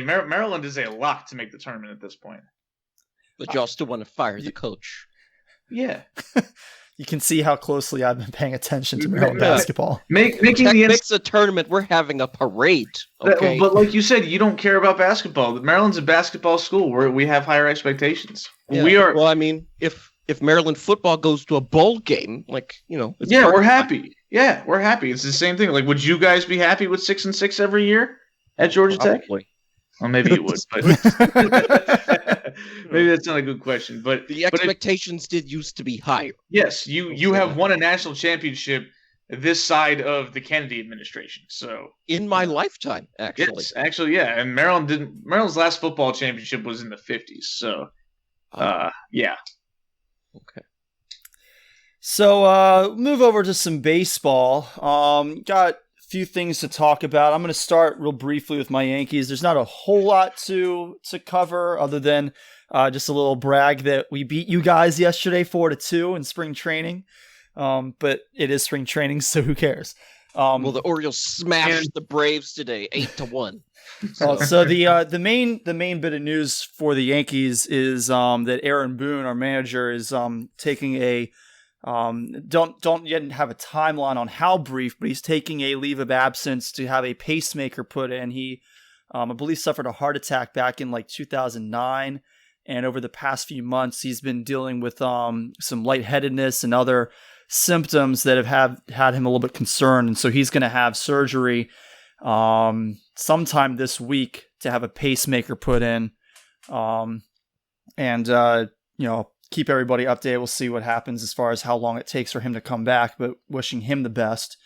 [SPEAKER 4] Maryland is a lock to make the tournament at this point.
[SPEAKER 3] But y'all still want to fire the coach?
[SPEAKER 4] Yeah.
[SPEAKER 2] You can see how closely I've been paying attention to Maryland basketball.
[SPEAKER 3] Making makes a tournament. We're having a parade. Okay,
[SPEAKER 4] but like you said, you don't care about basketball. Maryland's a basketball school where we have higher expectations.
[SPEAKER 3] Yeah.
[SPEAKER 4] We are.
[SPEAKER 3] Well, I mean, if Maryland football goes to a bowl game,
[SPEAKER 4] we're happy. Yeah, we're happy. It's the same thing. Like, would you guys be happy with 6-6 every year at Georgia Tech? Well, maybe you would, but maybe that's not a good question. But
[SPEAKER 3] the expectations did used to be higher.
[SPEAKER 4] Yes, you have won a national championship this side of the Kennedy administration. So
[SPEAKER 3] in my lifetime, actually.
[SPEAKER 4] Yes, actually, yeah. And Maryland's last football championship was in the 50s. So, yeah.
[SPEAKER 3] Okay.
[SPEAKER 2] So move over to some baseball. Got a few things to talk about. I'm going to start real briefly with my Yankees. There's not a whole lot to cover other than just a little brag that we beat you guys yesterday 4-2 in spring training. But it is spring training, so who cares?
[SPEAKER 3] Well, the Orioles smashed the Braves today, 8-1.
[SPEAKER 2] So the main bit of news for the Yankees is that Aaron Boone, our manager, is taking a don't yet have a timeline on how brief, but he's taking a leave of absence to have a pacemaker put in. He, I believe, suffered a heart attack back in 2009, and over the past few months, he's been dealing with some lightheadedness and other symptoms that have had him a little bit concerned, and so he's going to have surgery sometime this week to have a pacemaker put in, and keep everybody updated. We'll see what happens as far as how long it takes for him to come back, but wishing him the best.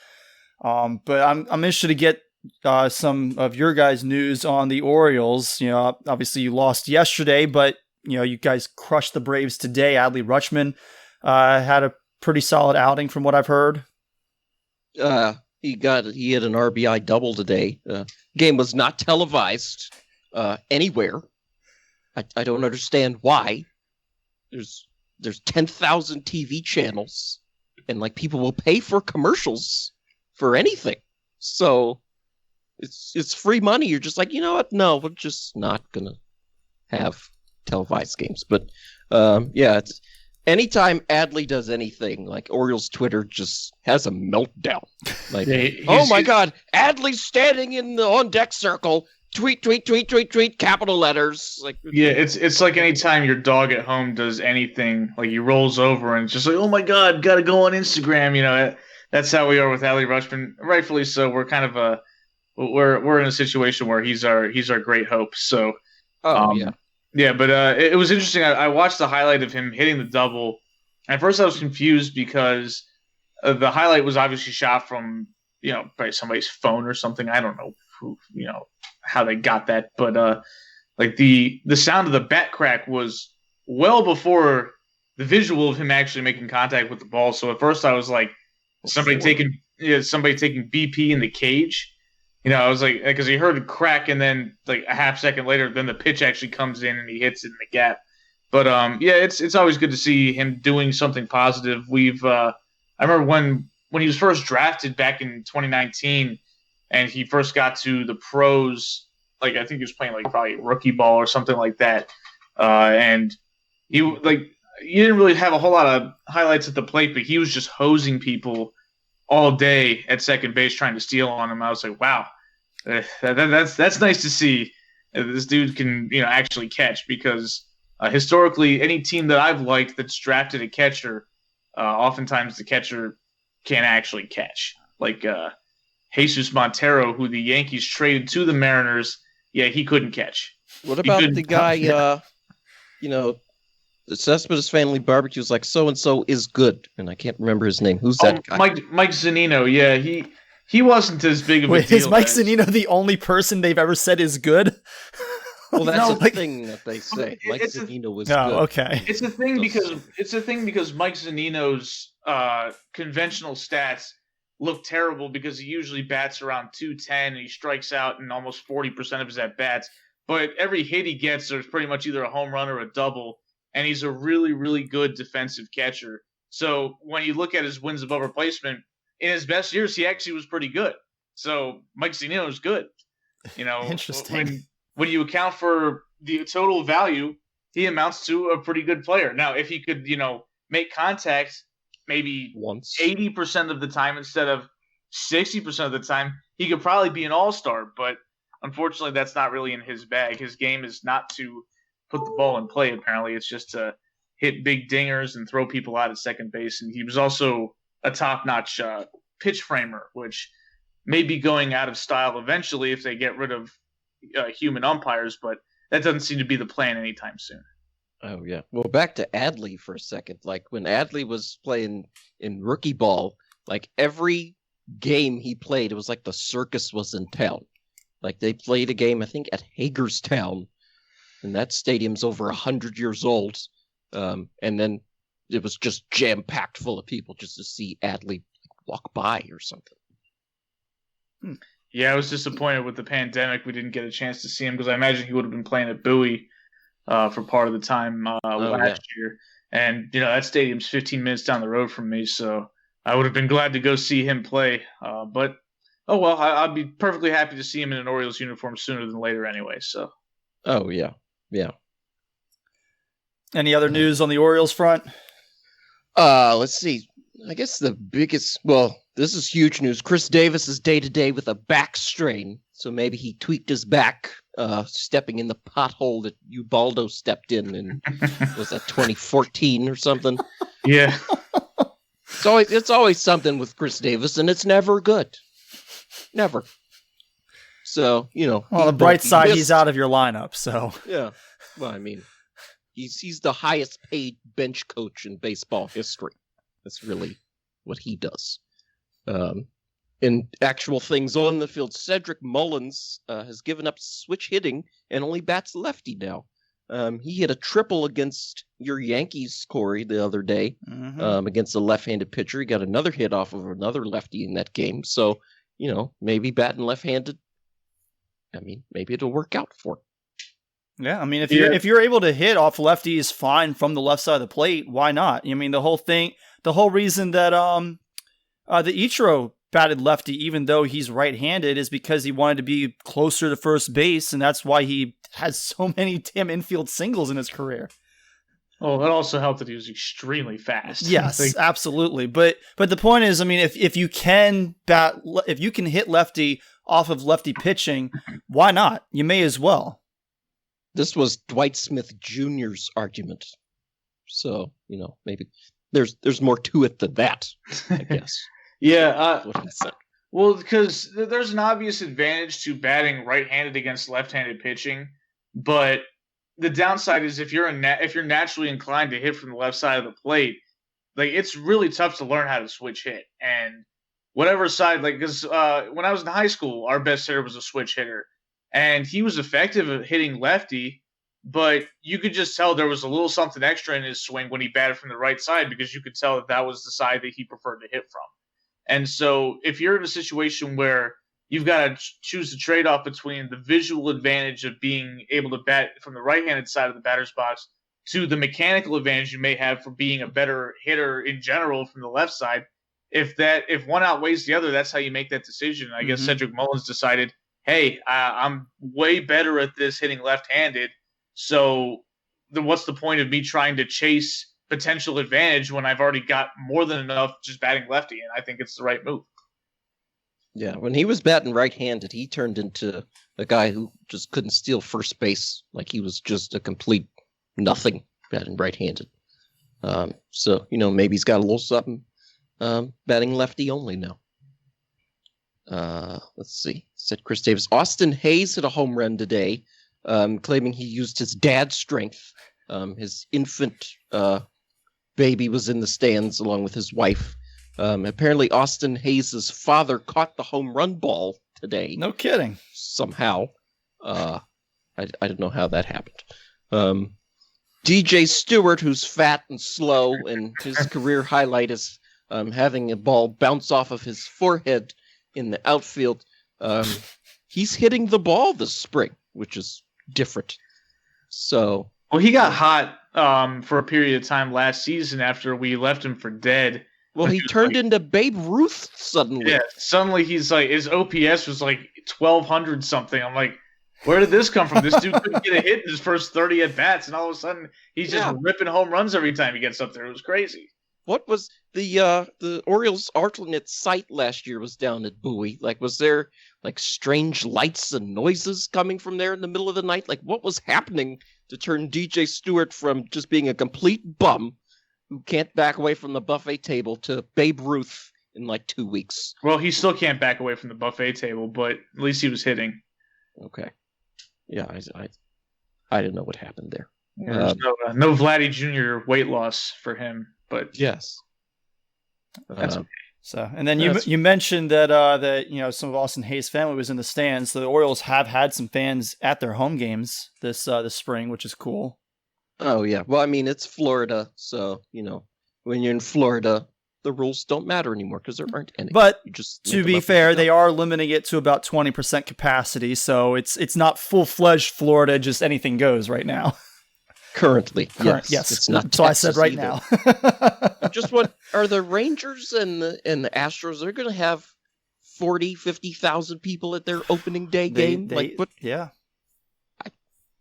[SPEAKER 2] But I'm interested to get some of your guys' news on the Orioles. Obviously you lost yesterday, but you guys crushed the Braves today. Adley Rutschman had a pretty solid outing from what I've heard.
[SPEAKER 3] He had an RBI double today. Game was not televised anywhere. I don't understand why. There's 10,000 TV channels, and like people will pay for commercials for anything. So it's free money. You're just like, you know what? No, we're just not gonna have televised games. But it's anytime Adley does anything, like Orioles Twitter just has a meltdown. Like, oh my God, Adley's standing in the on deck circle. Tweet, capital letters. Like,
[SPEAKER 4] yeah, it's like anytime your dog at home does anything, like he rolls over and it's just like, oh my God, gotta go on Instagram. You know, that's how we are with Adley Rutschman. Rightfully so. We're kind of we're in a situation where he's our great hope. So, yeah. But it was interesting. I watched the highlight of him hitting the double. At first, I was confused because the highlight was obviously shot from probably somebody's phone or something. I don't know who how they got that, but like the sound of the bat crack was well before the visual of him actually making contact with the ball. So at first I was like, somebody taking BP in the cage. I was like, because he heard a crack and then like a half second later, then the pitch actually comes in and he hits it in the gap. But it's always good to see him doing something positive. I remember when he was first drafted back in 2019. And he first got to the pros, like I think he was playing like probably rookie ball or something like that. And you didn't really have a whole lot of highlights at the plate, but he was just hosing people all day at second base trying to steal on him. I was like, wow, that's nice to see. This dude can actually catch, because historically any team that I've liked that's drafted a catcher, oftentimes the catcher can't actually catch. Like Jesus Montero, who the Yankees traded to the Mariners, he couldn't catch.
[SPEAKER 3] What about the guy, the Cespedes Family Barbecue was like, so-and-so is good, and I can't remember his name. Who's that guy?
[SPEAKER 4] Mike Zunino, yeah, he wasn't as big of a deal.
[SPEAKER 2] Is Mike Zunino the only person they've ever said is good?
[SPEAKER 3] Well, that's the thing that they say. Mike Zunino was good.
[SPEAKER 2] Okay.
[SPEAKER 4] It's a thing because Mike Zunino's conventional stats look terrible, because he usually bats around 210 and he strikes out in almost 40% of his at-bats. But every hit he gets, there's pretty much either a home run or a double, and he's a really, really good defensive catcher. So when you look at his wins above replacement, in his best years, he actually was pretty good. So Mike Zunino is good.
[SPEAKER 2] Interesting.
[SPEAKER 4] When you account for the total value, he amounts to a pretty good player. Now, if he could, make contact maybe
[SPEAKER 3] once
[SPEAKER 4] 80% of the time instead of 60% of the time, he could probably be an all-star. But unfortunately, that's not really in his bag. His game is not to put the ball in play, apparently. It's just to hit big dingers and throw people out at second base. And he was also a top-notch pitch framer, which may be going out of style eventually if they get rid of human umpires, but that doesn't seem to be the plan anytime soon.
[SPEAKER 3] Oh, yeah. Well, back to Adley for a second. Like, when Adley was playing in rookie ball, like, every game he played, it was like the circus was in town. Like, they played a game, I think, at Hagerstown, and that stadium's over 100 years old. And then it was just jam-packed full of people just to see Adley walk by or something.
[SPEAKER 4] Yeah, I was disappointed with the pandemic. We didn't get a chance to see him, because I imagine he would have been playing at Bowie for part of the time last year. And, that stadium's 15 minutes down the road from me, so I would have been glad to go see him play. But, oh well, I'd be perfectly happy to see him in an Orioles uniform sooner than later anyway. So.
[SPEAKER 3] Oh, yeah. Yeah.
[SPEAKER 2] Any other news on the Orioles front?
[SPEAKER 3] Let's see. I guess the biggest, this is huge news. Chris Davis is day-to-day with a back strain, so maybe he tweaked his back, stepping in the pothole that Ubaldo stepped in was that 2014 or something?
[SPEAKER 4] Yeah.
[SPEAKER 3] It's always something with Chris Davis, and it's never good. Never. So,
[SPEAKER 2] on the bright side, he's out of your lineup, so.
[SPEAKER 3] Yeah. Well, I mean, he's the highest paid bench coach in baseball history. That's really what he does. In actual things on the field, Cedric Mullins has given up switch hitting and only bats lefty now. He hit a triple against your Yankees, Corey, the other day, against a left-handed pitcher. He got another hit off of another lefty in that game. So, maybe batting left-handed, maybe it'll work out for him.
[SPEAKER 2] Yeah, if you're able to hit off lefties fine from the left side of the plate, why not? The whole reason that the Ichiro batted lefty, even though he's right-handed, is because he wanted to be closer to first base, and that's why he has so many damn infield singles in his career.
[SPEAKER 4] Oh, that also helped that he was extremely fast.
[SPEAKER 2] Yes, absolutely. But the point is, if you can hit lefty off of lefty pitching, why not? You may as well.
[SPEAKER 3] This was Dwight Smith Jr.'s argument, so maybe there's more to it than that, I guess.
[SPEAKER 4] Yeah. Well, because there's an obvious advantage to batting right-handed against left-handed pitching, but the downside is if you're naturally inclined to hit from the left side of the plate, it's really tough to learn how to switch hit. And whatever side, because when I was in high school, our best hitter was a switch hitter, and he was effective at hitting lefty, but you could just tell there was a little something extra in his swing when he batted from the right side, because you could tell that was the side that he preferred to hit from. And so if you're in a situation where you've got to choose the trade-off between the visual advantage of being able to bat from the right-handed side of the batter's box to the mechanical advantage you may have for being a better hitter in general from the left side, if one outweighs the other, that's how you make that decision. I guess Cedric Mullins decided, hey, I'm way better at this hitting left-handed, so what's the point of me trying to chase potential advantage when I've already got more than enough just batting lefty? And I think it's the right move.
[SPEAKER 3] Yeah, when he was batting right-handed, he turned into a guy who just couldn't steal first base. Like he was just a complete nothing batting right-handed. So, maybe he's got a little something batting lefty only now. Let's see. Said Chris Davis. Austin Hayes hit a home run today, claiming he used his dad's strength. His infant baby was in the stands along with his wife. Apparently, Austin Hayes' father caught the home run ball today.
[SPEAKER 2] No kidding.
[SPEAKER 3] Somehow. I don't know how that happened. DJ Stewart, who's fat and slow, and his career highlight is having a ball bounce off of his forehead in the outfield. He's hitting the ball this spring, which is different. So...
[SPEAKER 4] Well, he got hot for a period of time last season after we left him for dead.
[SPEAKER 3] Well, he turned into Babe Ruth suddenly.
[SPEAKER 4] Yeah, suddenly he's his OPS was 1,200 something. I'm like, where did this come from? This dude couldn't get a hit in his first 30 at bats, and all of a sudden he's just ripping home runs every time he gets up there. It was crazy.
[SPEAKER 3] What was the Orioles alternate site last year was down at Bowie? Was there strange lights and noises coming from there in the middle of the night? What was happening to turn DJ Stewart from just being a complete bum who can't back away from the buffet table to Babe Ruth in 2 weeks?
[SPEAKER 4] Well, he still can't back away from the buffet table, but at least he was hitting.
[SPEAKER 3] Okay. Yeah, I didn't know what happened there.
[SPEAKER 4] Yeah, there's no Vladdy Jr. weight loss for him, but
[SPEAKER 3] yes.
[SPEAKER 4] That's okay.
[SPEAKER 2] So, and then you mentioned that some of Austin Hayes' family was in the stands. So the Orioles have had some fans at their home games this spring, which is cool.
[SPEAKER 3] Oh yeah, well it's Florida, so when you're in Florida, the rules don't matter anymore because there aren't any.
[SPEAKER 2] But to be fair, they are limiting it to about 20% capacity, so it's not full-fledged Florida, just anything goes right now.
[SPEAKER 3] Currently,
[SPEAKER 2] yes.
[SPEAKER 3] It's not
[SPEAKER 2] so I said right
[SPEAKER 3] either.
[SPEAKER 2] now.
[SPEAKER 3] Just what are the Rangers and the Astros? They're going to have 50,000 people at their opening day game. What?
[SPEAKER 2] Yeah.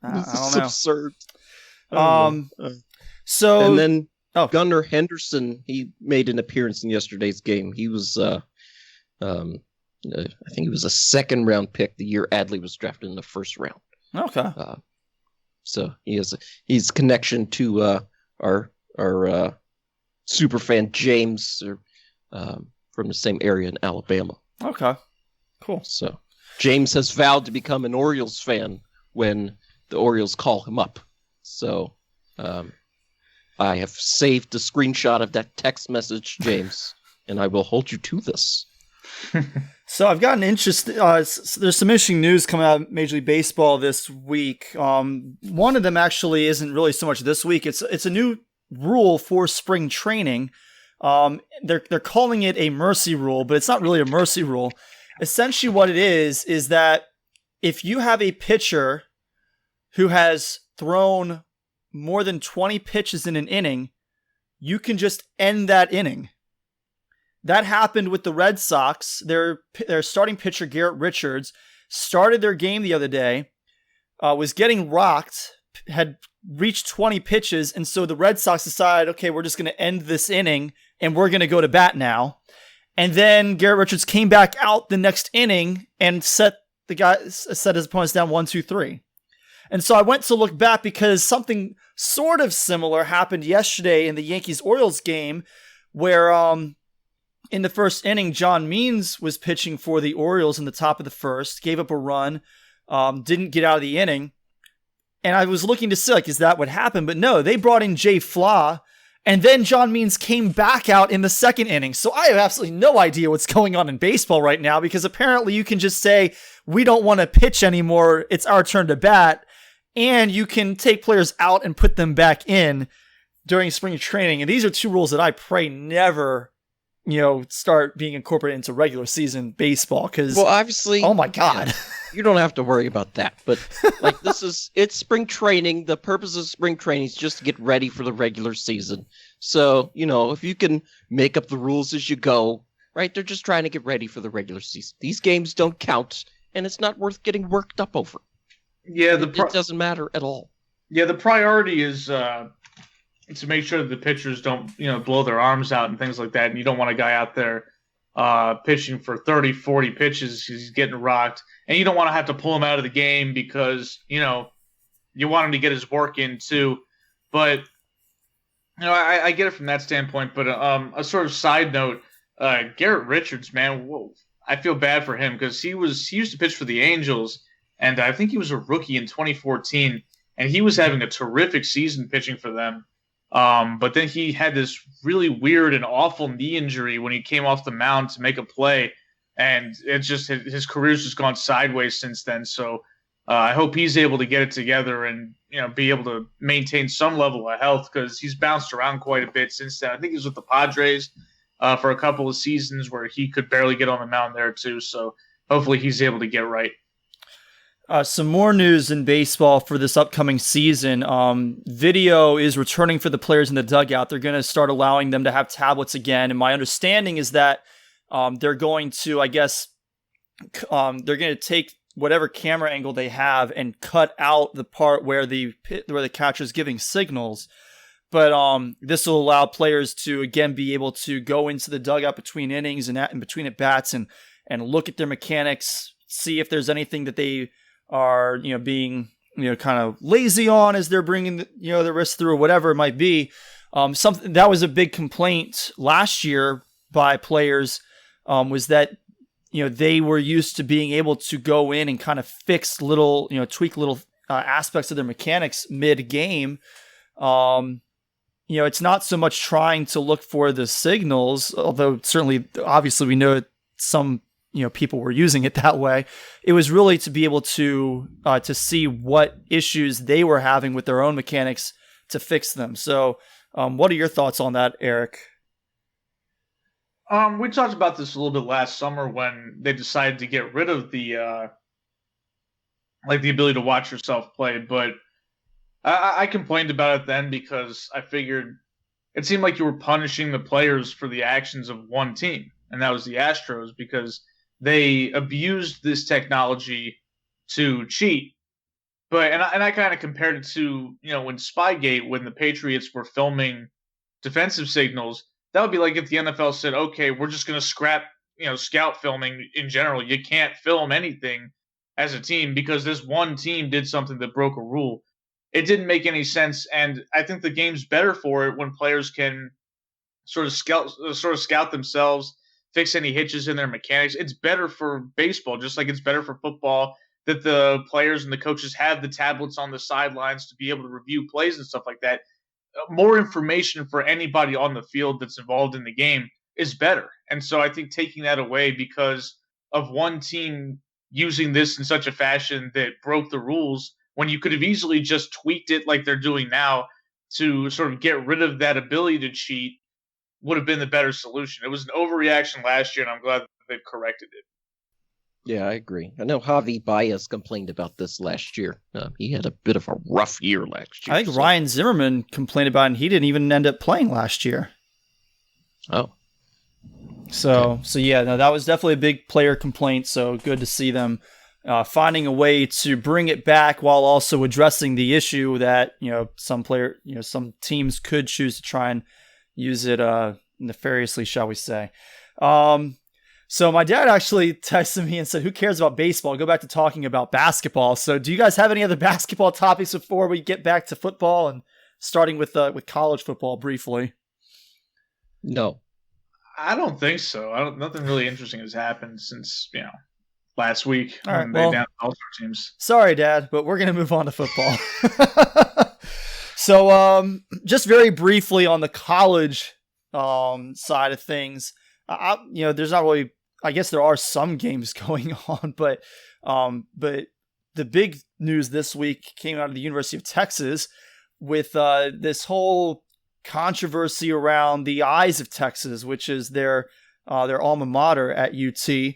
[SPEAKER 3] This is absurd.
[SPEAKER 2] So
[SPEAKER 3] and then Gunnar Henderson, he made an appearance in yesterday's game. He was, I think he was a second round pick the year Adley was drafted in the first round.
[SPEAKER 2] Okay.
[SPEAKER 3] So he's connection to our super fan James from the same area in Alabama.
[SPEAKER 2] Okay, cool.
[SPEAKER 3] So James has vowed to become an Orioles fan when the Orioles call him up. So I have saved a screenshot of that text message, James, and I will hold you to this.
[SPEAKER 2] So I've got an interest. There's some interesting news coming out of Major League Baseball this week. One of them actually isn't really so much this week. It's a new rule for spring training. They're calling it a mercy rule, but it's not really a mercy rule. Essentially, what it is that if you have a pitcher who has thrown more than 20 pitches in an inning, you can just end that inning. That happened with the Red Sox. Their starting pitcher, Garrett Richards, started their game the other day, was getting rocked, had reached 20 pitches, and so the Red Sox decided, okay, we're just going to end this inning, and we're going to go to bat now. And then Garrett Richards came back out the next inning and set his opponents down 1-2-3. And so I went to look back because something sort of similar happened yesterday in the Yankees-Orioles game where in the first inning, John Means was pitching for the Orioles in the top of the first, gave up a run, didn't get out of the inning. And I was looking to see, is that what happened? But no, they brought in Jay Flaw, and then John Means came back out in the second inning. So I have absolutely no idea what's going on in baseball right now because apparently you can just say, we don't want to pitch anymore. It's our turn to bat. And you can take players out and put them back in during spring training. And these are two rules that I pray never, start being incorporated into regular season baseball. Because,
[SPEAKER 3] well, obviously,
[SPEAKER 2] oh my God,
[SPEAKER 3] you don't have to worry about that. But it's spring training. The purpose of spring training is just to get ready for the regular season. So, if you can make up the rules as you go, right? They're just trying to get ready for the regular season. These games don't count, and it's not worth getting worked up over.
[SPEAKER 4] Yeah,
[SPEAKER 3] it doesn't matter at all. Yeah,
[SPEAKER 4] the priority is to make sure that the pitchers don't, blow their arms out and things like that. And you don't want a guy out there pitching for 30, 40 pitches. He's getting rocked. And you don't want to have to pull him out of the game because, you want him to get his work in too. But, I get it from that standpoint. But a sort of side note, Garrett Richards, man, whoa, I feel bad for him because he used to pitch for the Angels. And I think he was a rookie in 2014, and he was having a terrific season pitching for them. But then he had this really weird and awful knee injury when he came off the mound to make a play, and it's just his career's just gone sideways since then. So I hope he's able to get it together and be able to maintain some level of health because he's bounced around quite a bit since then. I think he was with the Padres for a couple of seasons where he could barely get on the mound there too. So hopefully he's able to get right.
[SPEAKER 2] Some more news in baseball for this upcoming season. Video is returning for the players in the dugout. They're going to start allowing them to have tablets again. And my understanding is that they're going to, they're going to take whatever camera angle they have and cut out the part where the catcher is giving signals. But this will allow players to, again, be able to go into the dugout between innings and between at bats and look at their mechanics, see if there's anything that they are, being, kind of lazy on as they're bringing, the wrist through or whatever it might be. Something that was a big complaint last year by players was that, they were used to being able to go in and kind of fix little, tweak little aspects of their mechanics mid-game. It's not so much trying to look for the signals, although certainly, obviously, we know some people were using it that way. It was really to be able to see what issues they were having with their own mechanics to fix them. So, what are your thoughts on that, Eric?
[SPEAKER 4] We talked about this a little bit last summer when they decided to get rid of the the ability to watch yourself play. But I complained about it then because I figured it seemed like you were punishing the players for the actions of one team, and that was the Astros because they abused this technology to cheat. But and I kind of compared it to, when Spygate, when the Patriots were filming defensive signals, that would be like if the NFL said, okay, we're just going to scrap, scout filming in general. You can't film anything as a team because this one team did something that broke a rule. It didn't make any sense, and I think the game's better for it when players can sort of scout themselves, fix any hitches in their mechanics. It's better for baseball, just like it's better for football, that the players and the coaches have the tablets on the sidelines to be able to review plays and stuff like that. More information for anybody on the field that's involved in the game. is better. And so I think taking that away because of one team using this in such a fashion that broke the rules when you could have easily just tweaked it like they're doing now to sort of get rid of that ability to cheat would have been the better solution. It was an overreaction last year, and I'm glad that they've corrected it.
[SPEAKER 3] Yeah, I agree. I know Javi Baez complained about this last year. He had a bit of a rough year last year.
[SPEAKER 2] I think Ryan Zimmerman complained about it, and he didn't even end up playing last year.
[SPEAKER 3] Oh.
[SPEAKER 2] So yeah, no, that was definitely a big player complaint. So good to see them finding a way to bring it back while also addressing the issue that some teams could choose to try and use it nefariously, shall we say. So my dad actually texted me and said, "Who cares about baseball? Go back to talking about basketball." So do you guys have any other basketball topics before we get back to football, and starting with college football briefly?
[SPEAKER 3] No.
[SPEAKER 4] I don't think so. Nothing really interesting has happened since, last week.
[SPEAKER 2] All right,
[SPEAKER 4] when they announced all-star teams.
[SPEAKER 2] Sorry, Dad, but we're going to move on to football. So just very briefly on the college side of things, there's not really, I guess there are some games going on, but the big news this week came out of the University of Texas with this whole controversy around the Eyes of Texas, which is their alma mater at UT.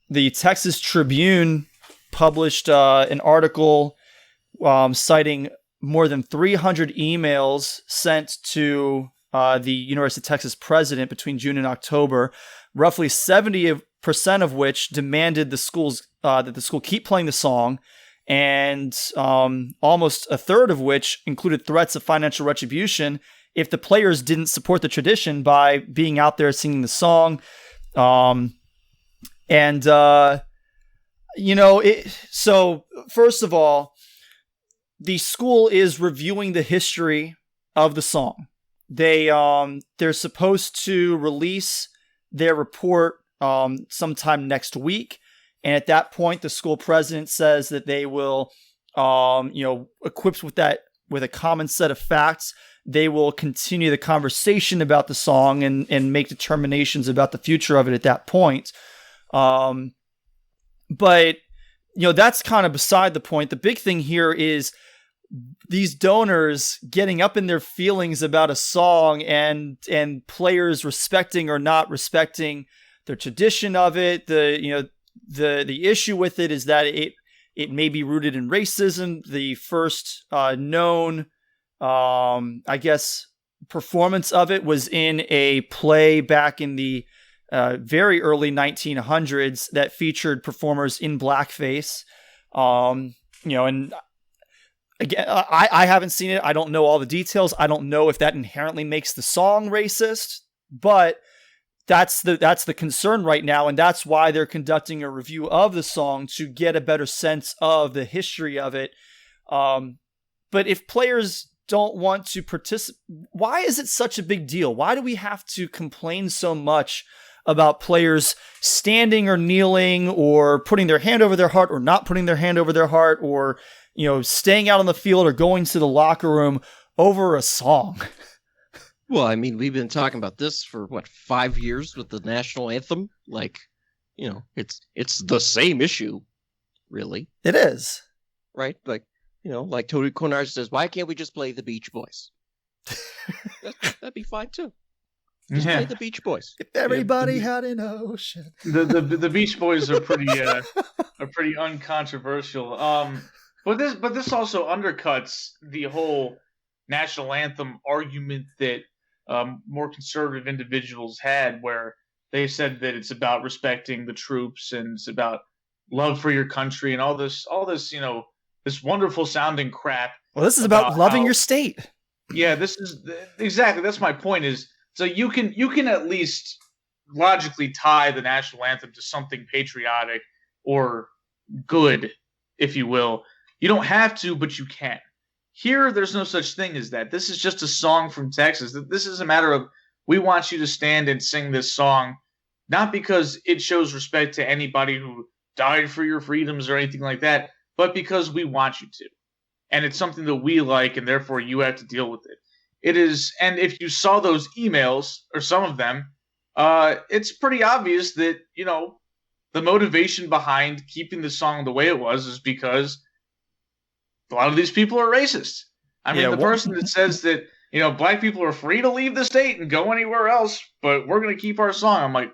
[SPEAKER 2] The Texas Tribune published an article citing more than 300 emails sent to the University of Texas president between June and October, roughly 70% of which demanded that the school keep playing the song, and almost a third of which included threats of financial retribution if the players didn't support the tradition by being out there singing the song. So first of all, the school is reviewing the history of the song. They're supposed to release their report sometime next week. And at that point, the school president says that they will, equipped with a common set of facts, they will continue the conversation about the song and make determinations about the future of it at that point. But that's kind of beside the point. The big thing here is these donors getting up in their feelings about a song and players respecting or not respecting the tradition of it. The issue with it is that it may be rooted in racism. The first known, performance of it was in a play back in the very early 1900s that featured performers in blackface. And again, I haven't seen it. I don't know all the details. I don't know if that inherently makes the song racist, but that's the concern right now, and that's why they're conducting a review of the song to get a better sense of the history of it. But if players don't want to participate, why is it such a big deal? Why do we have to complain so much about players standing or kneeling or putting their hand over their heart or not putting their hand over their heart, or staying out on the field or going to the locker room over a song?
[SPEAKER 3] Well, I mean, we've been talking about this for 5 years with the national anthem. It's the same issue, really.
[SPEAKER 2] It is,
[SPEAKER 3] right? Like Tony Cornard says, why can't we just play the Beach Boys? That'd be fine too. Just play the Beach Boys.
[SPEAKER 2] If everybody had an ocean.
[SPEAKER 4] The Beach Boys are pretty uncontroversial. But this also undercuts the whole national anthem argument that more conservative individuals had, where they said that it's about respecting the troops and it's about love for your country and all this this wonderful sounding crap.
[SPEAKER 2] Well, this is about loving your state.
[SPEAKER 4] Yeah, this is exactly, that's my point. Is so you can at least logically tie the national anthem to something patriotic or good, if you will. You don't have to, but you can. Here, there's no such thing as that. This is just a song from Texas. This is a matter of, we want you to stand and sing this song, not because it shows respect to anybody who died for your freedoms or anything like that, but because we want you to. And it's something that we like, and therefore you have to deal with it. it is, and if you saw those emails or some of them, it's pretty obvious that, the motivation behind keeping the song the way it was is because a lot of these people are racist. I mean, the person that says that, black people are free to leave the state and go anywhere else, but we're going to keep our song. I'm like,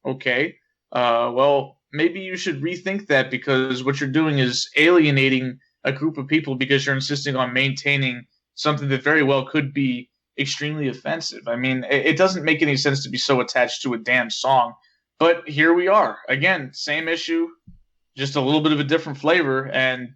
[SPEAKER 4] okay, well, maybe you should rethink that, because what you're doing is alienating a group of people because you're insisting on maintaining something that very well could be extremely offensive. I mean, it doesn't make any sense to be so attached to a damn song. But here we are. Again, same issue, just a little bit of a different flavor. And,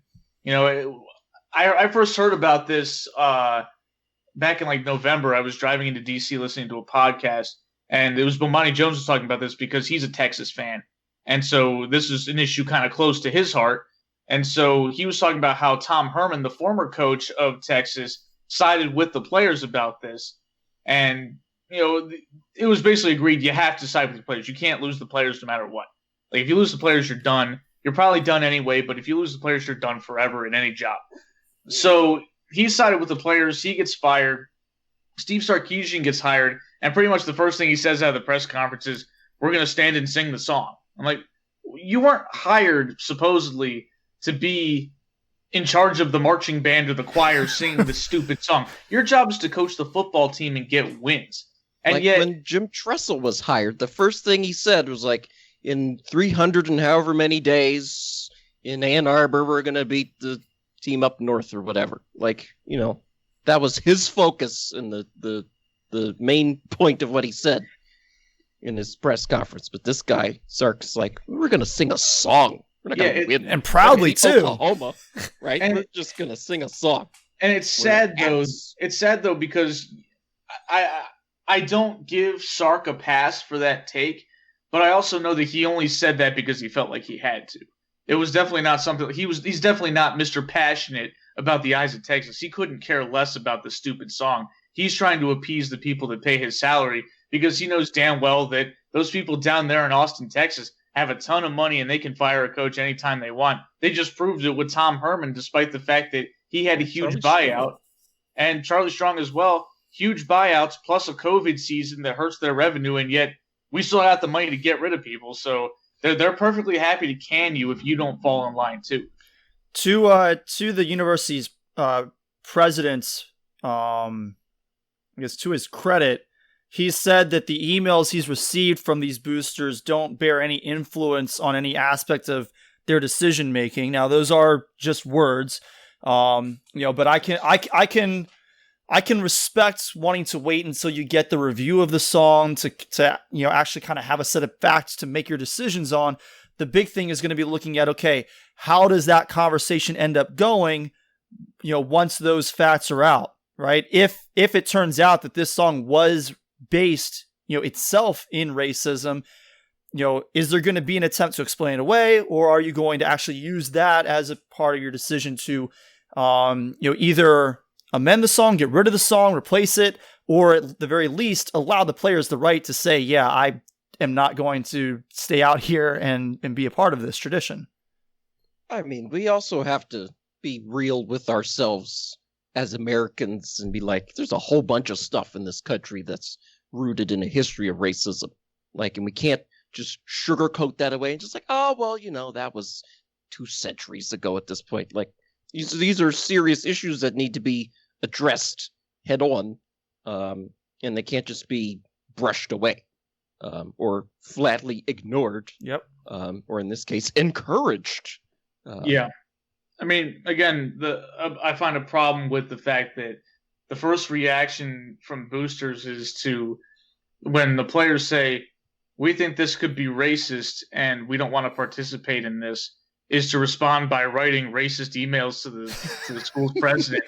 [SPEAKER 4] I first heard about this back in November. I was driving into D.C. listening to a podcast, and it was Bomani Jones was talking about this because he's a Texas fan. And so this is an issue kind of close to his heart. And so he was talking about how Tom Herman, the former coach of Texas, sided with the players about this. And, it was basically agreed you have to side with the players. You can't lose the players no matter what. If you lose the players, you're done. You're probably done anyway, but if you lose the players, you're done forever in any job. So he sided with the players. He gets fired. Steve Sarkisian gets hired. And pretty much the first thing he says out of the press conference is, we're going to stand and sing the song. I'm like, you weren't hired supposedly to be in charge of the marching band or the choir singing the stupid song. Your job is to coach the football team and get wins. And yet,
[SPEAKER 3] when Jim Tressel was hired, the first thing he said was in 300 and however many days in Ann Arbor, we're going to beat the team up north or whatever. That was his focus and the main point of what he said in his press conference. But this guy, Sark's we're going to sing a song. We're not going to win.
[SPEAKER 2] And proudly, too.
[SPEAKER 3] Oklahoma, right? We're just going to sing a song.
[SPEAKER 4] And it's sad, though. It's sad, though, because I don't give Sark a pass for that take, but I also know that he only said that because he felt like he had to. It was definitely not something – he's definitely not Mr. Passionate about the eyes of Texas. He couldn't care less about the stupid song. He's trying to appease the people that pay his salary because he knows damn well that those people down there in Austin, Texas have a ton of money and they can fire a coach anytime they want. They just proved it with Tom Herman, despite the fact that he had a huge buyout. And Charlie Strong as well. Huge buyouts plus a COVID season that hurts their revenue, and yet we still have the money to get rid of people. So they're perfectly happy to can you if you don't fall in line too.
[SPEAKER 2] To the university's president, I guess to his credit, he said that the emails he's received from these boosters don't bear any influence on any aspect of their decision making. Now, those are just words, but I can respect wanting to wait until you get the review of the song to actually kind of have a set of facts to make your decisions on. The big thing is going to be looking at, okay, how does that conversation end up going, once those facts are out, right? If it turns out that this song was based, itself in racism, is there going to be an attempt to explain it away, or are you going to actually use that as a part of your decision to, either amend the song, get rid of the song, replace it, or at the very least, allow the players the right to say, yeah, I am not going to stay out here and be a part of this tradition.
[SPEAKER 3] I mean, we also have to be real with ourselves as Americans and be like, there's a whole bunch of stuff in this country that's rooted in a history of racism. And we can't just sugarcoat that away and just oh, well, that was 2 centuries ago at this point. These are serious issues that need to be addressed head on, and they can't just be brushed away or flatly ignored.
[SPEAKER 2] Yep.
[SPEAKER 3] Or in this case, encouraged.
[SPEAKER 4] Yeah. I mean, again, I find a problem with the fact that the first reaction from boosters is to when the players say, we think this could be racist and we don't want to participate in this, is to respond by writing racist emails to the school's president.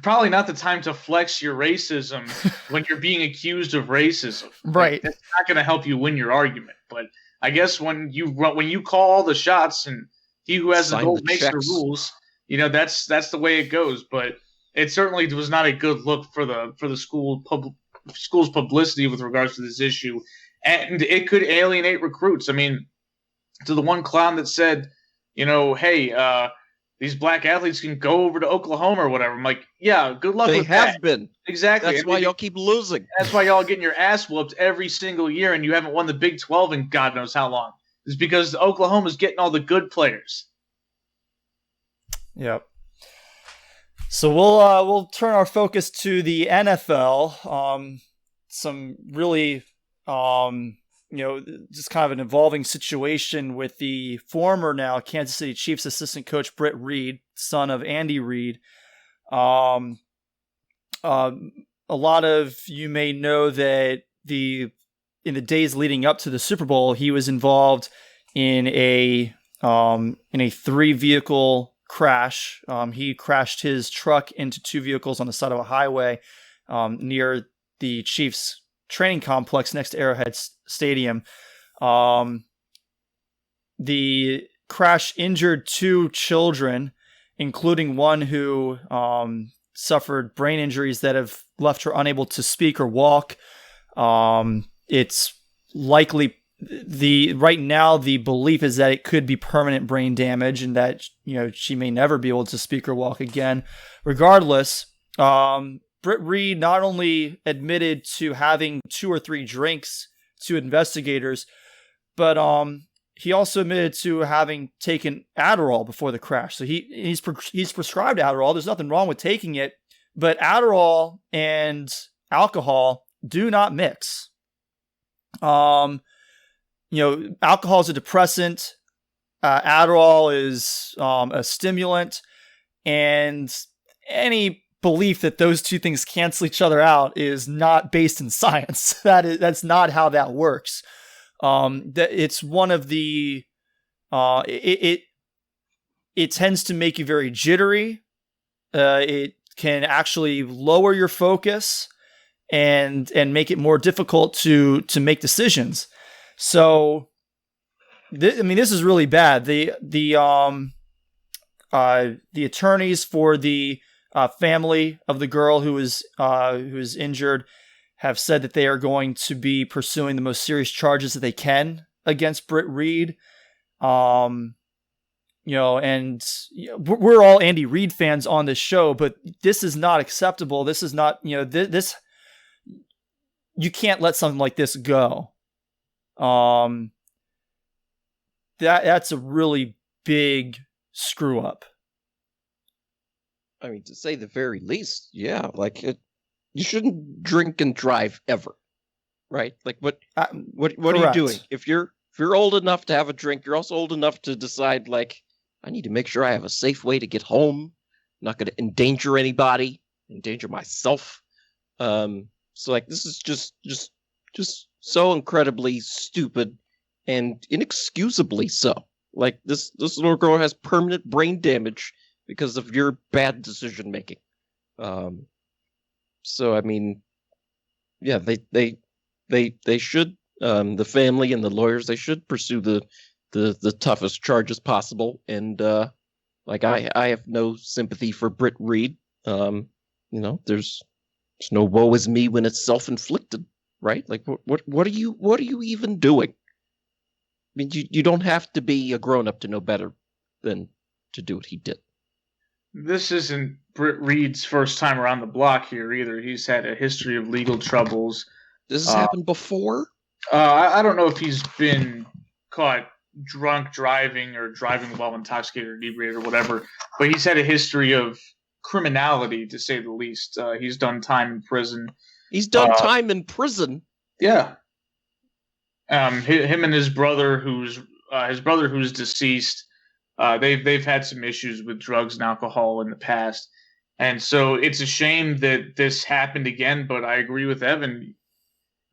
[SPEAKER 4] Probably not the time to flex your racism when you're being accused of racism.
[SPEAKER 2] Right.
[SPEAKER 4] That's not going to help you win your argument. But I guess when you call all the shots and he who has the goal makes the rules, that's the way it goes. But it certainly was not a good look for the school's publicity with regards to this issue, and it could alienate recruits. I mean, to the one clown that said, hey, these black athletes can go over to Oklahoma or whatever. I'm like, yeah, good luck
[SPEAKER 3] They
[SPEAKER 4] with
[SPEAKER 3] have
[SPEAKER 4] that.
[SPEAKER 3] been.
[SPEAKER 4] Exactly.
[SPEAKER 3] That's why y'all keep losing.
[SPEAKER 4] That's why y'all getting your ass whooped every single year, and you haven't won the Big 12 in God knows how long. It's because Oklahoma's getting all the good players.
[SPEAKER 2] Yep. So we'll turn our focus to the NFL. Some really just kind of an evolving situation with the former now Kansas City Chiefs assistant coach Britt Reed, son of Andy Reid. A lot of you may know that in the days leading up to the Super Bowl, he was involved in a 3-vehicle crash. He crashed his truck into 2 vehicles on the side of a highway near the Chiefs training complex next to Arrowhead Stadium. The crash injured 2 children, including one who suffered brain injuries that have left her unable to speak or walk. It's likely right now the belief is that it could be permanent brain damage and that she may never be able to speak or walk again. Regardless, Britt Reed not only admitted to having 2 or 3 drinks to investigators, but he also admitted to having taken Adderall before the crash. So he's prescribed Adderall. There's nothing wrong with taking it, but Adderall and alcohol do not mix. Alcohol is a depressant. Adderall is a stimulant, and any belief that those 2 things cancel each other out is not based in science. That's not how that works. It's one of the it tends to make you very jittery. It can actually lower your focus and make it more difficult to make decisions. So, this is really bad. The attorneys for the family of the girl who was injured have said that they are going to be pursuing the most serious charges that they can against Britt Reed. And we're all Andy Reid fans on this show, but this is not acceptable. This is not, this you can't let something like this go. That's a really big screw up.
[SPEAKER 3] I mean, to say the very least, yeah. You shouldn't drink and drive ever, right? Like, what are you doing? If you're old enough to have a drink, you're also old enough to decide, like, I need to make sure I have a safe way to get home. I'm not going to endanger anybody, endanger myself. So, like, this is just so incredibly stupid and inexcusably so. Like, this little girl has permanent brain damage because of your bad decision making. So I mean, yeah, they should, the family and the lawyers, they should pursue the toughest charges possible. And like, I have no sympathy for Britt Reed. There's no woe is me when it's self-inflicted, right? Like, what are you even doing? I mean, you don't have to be a grown-up to know better than to do what he did.
[SPEAKER 4] This isn't Britt Reed's first time around the block here either. He's had a history of legal troubles.
[SPEAKER 3] This has happened before?
[SPEAKER 4] I don't know if he's been caught drunk driving or driving while intoxicated or inebriated or whatever, but he's had a history of criminality, to say the least. He's done time in prison.
[SPEAKER 3] He's done time in prison?
[SPEAKER 4] Yeah. Him and his brother, who's deceased, they've had some issues with drugs and alcohol in the past, and so it's a shame that this happened again. But I agree with Evan.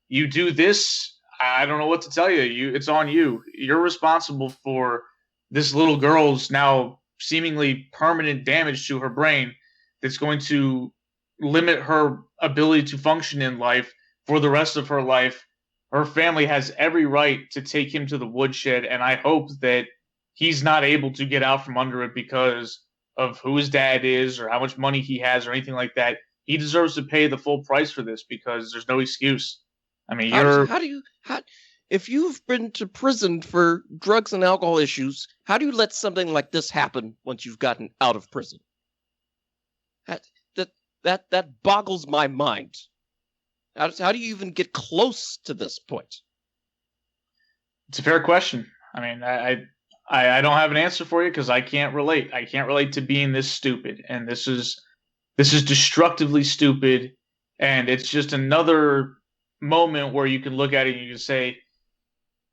[SPEAKER 4] You do this, I don't know what to tell you. It's on you. You're responsible for this little girl's now seemingly permanent damage to her brain that's going to limit her ability to function in life for the rest of her life. Her family has every right to take him to the woodshed, and I hope that he's not able to get out from under it because of who his dad is or how much money he has or anything like that. He deserves to pay the full price for this because there's no excuse. I mean,
[SPEAKER 3] if you've been to prison for drugs and alcohol issues, how do you let something like this happen once you've gotten out of prison? That boggles my mind. How do you even get close to this point?
[SPEAKER 4] It's a fair question. I mean, I don't have an answer for you because I can't relate. I can't relate to being this stupid, and this is destructively stupid, and it's just another moment where you can look at it and you can say,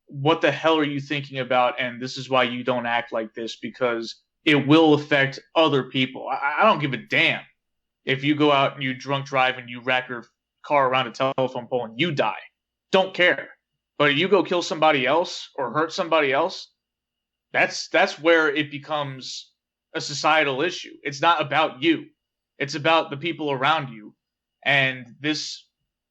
[SPEAKER 4] what the hell are you thinking about? And this is why you don't act like this, because it will affect other people. I don't give a damn if you go out and you drunk drive and you wrap your car around a telephone pole and you die. Don't care. But if you go kill somebody else or hurt somebody else, that's where it becomes a societal issue. It's not about you. It's about the people around you. And this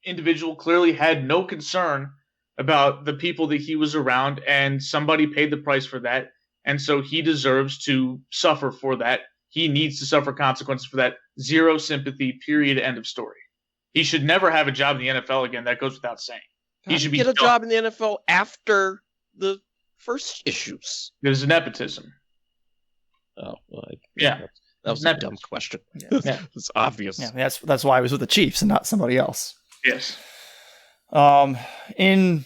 [SPEAKER 4] individual clearly had no concern about the people that he was around, and somebody paid the price for that. And so he deserves to suffer for that. He needs to suffer consequences for that. Zero sympathy, period, end of story. He should never have a job in the NFL again. That goes without saying.
[SPEAKER 3] He should get a job in the NFL after the first issues.
[SPEAKER 4] There's nepotism.
[SPEAKER 3] Oh, well,
[SPEAKER 4] yeah.
[SPEAKER 3] That was a dumb question. Yeah. It's obvious.
[SPEAKER 2] Yeah, that's why I was with the Chiefs and not somebody else.
[SPEAKER 4] Yes.
[SPEAKER 2] In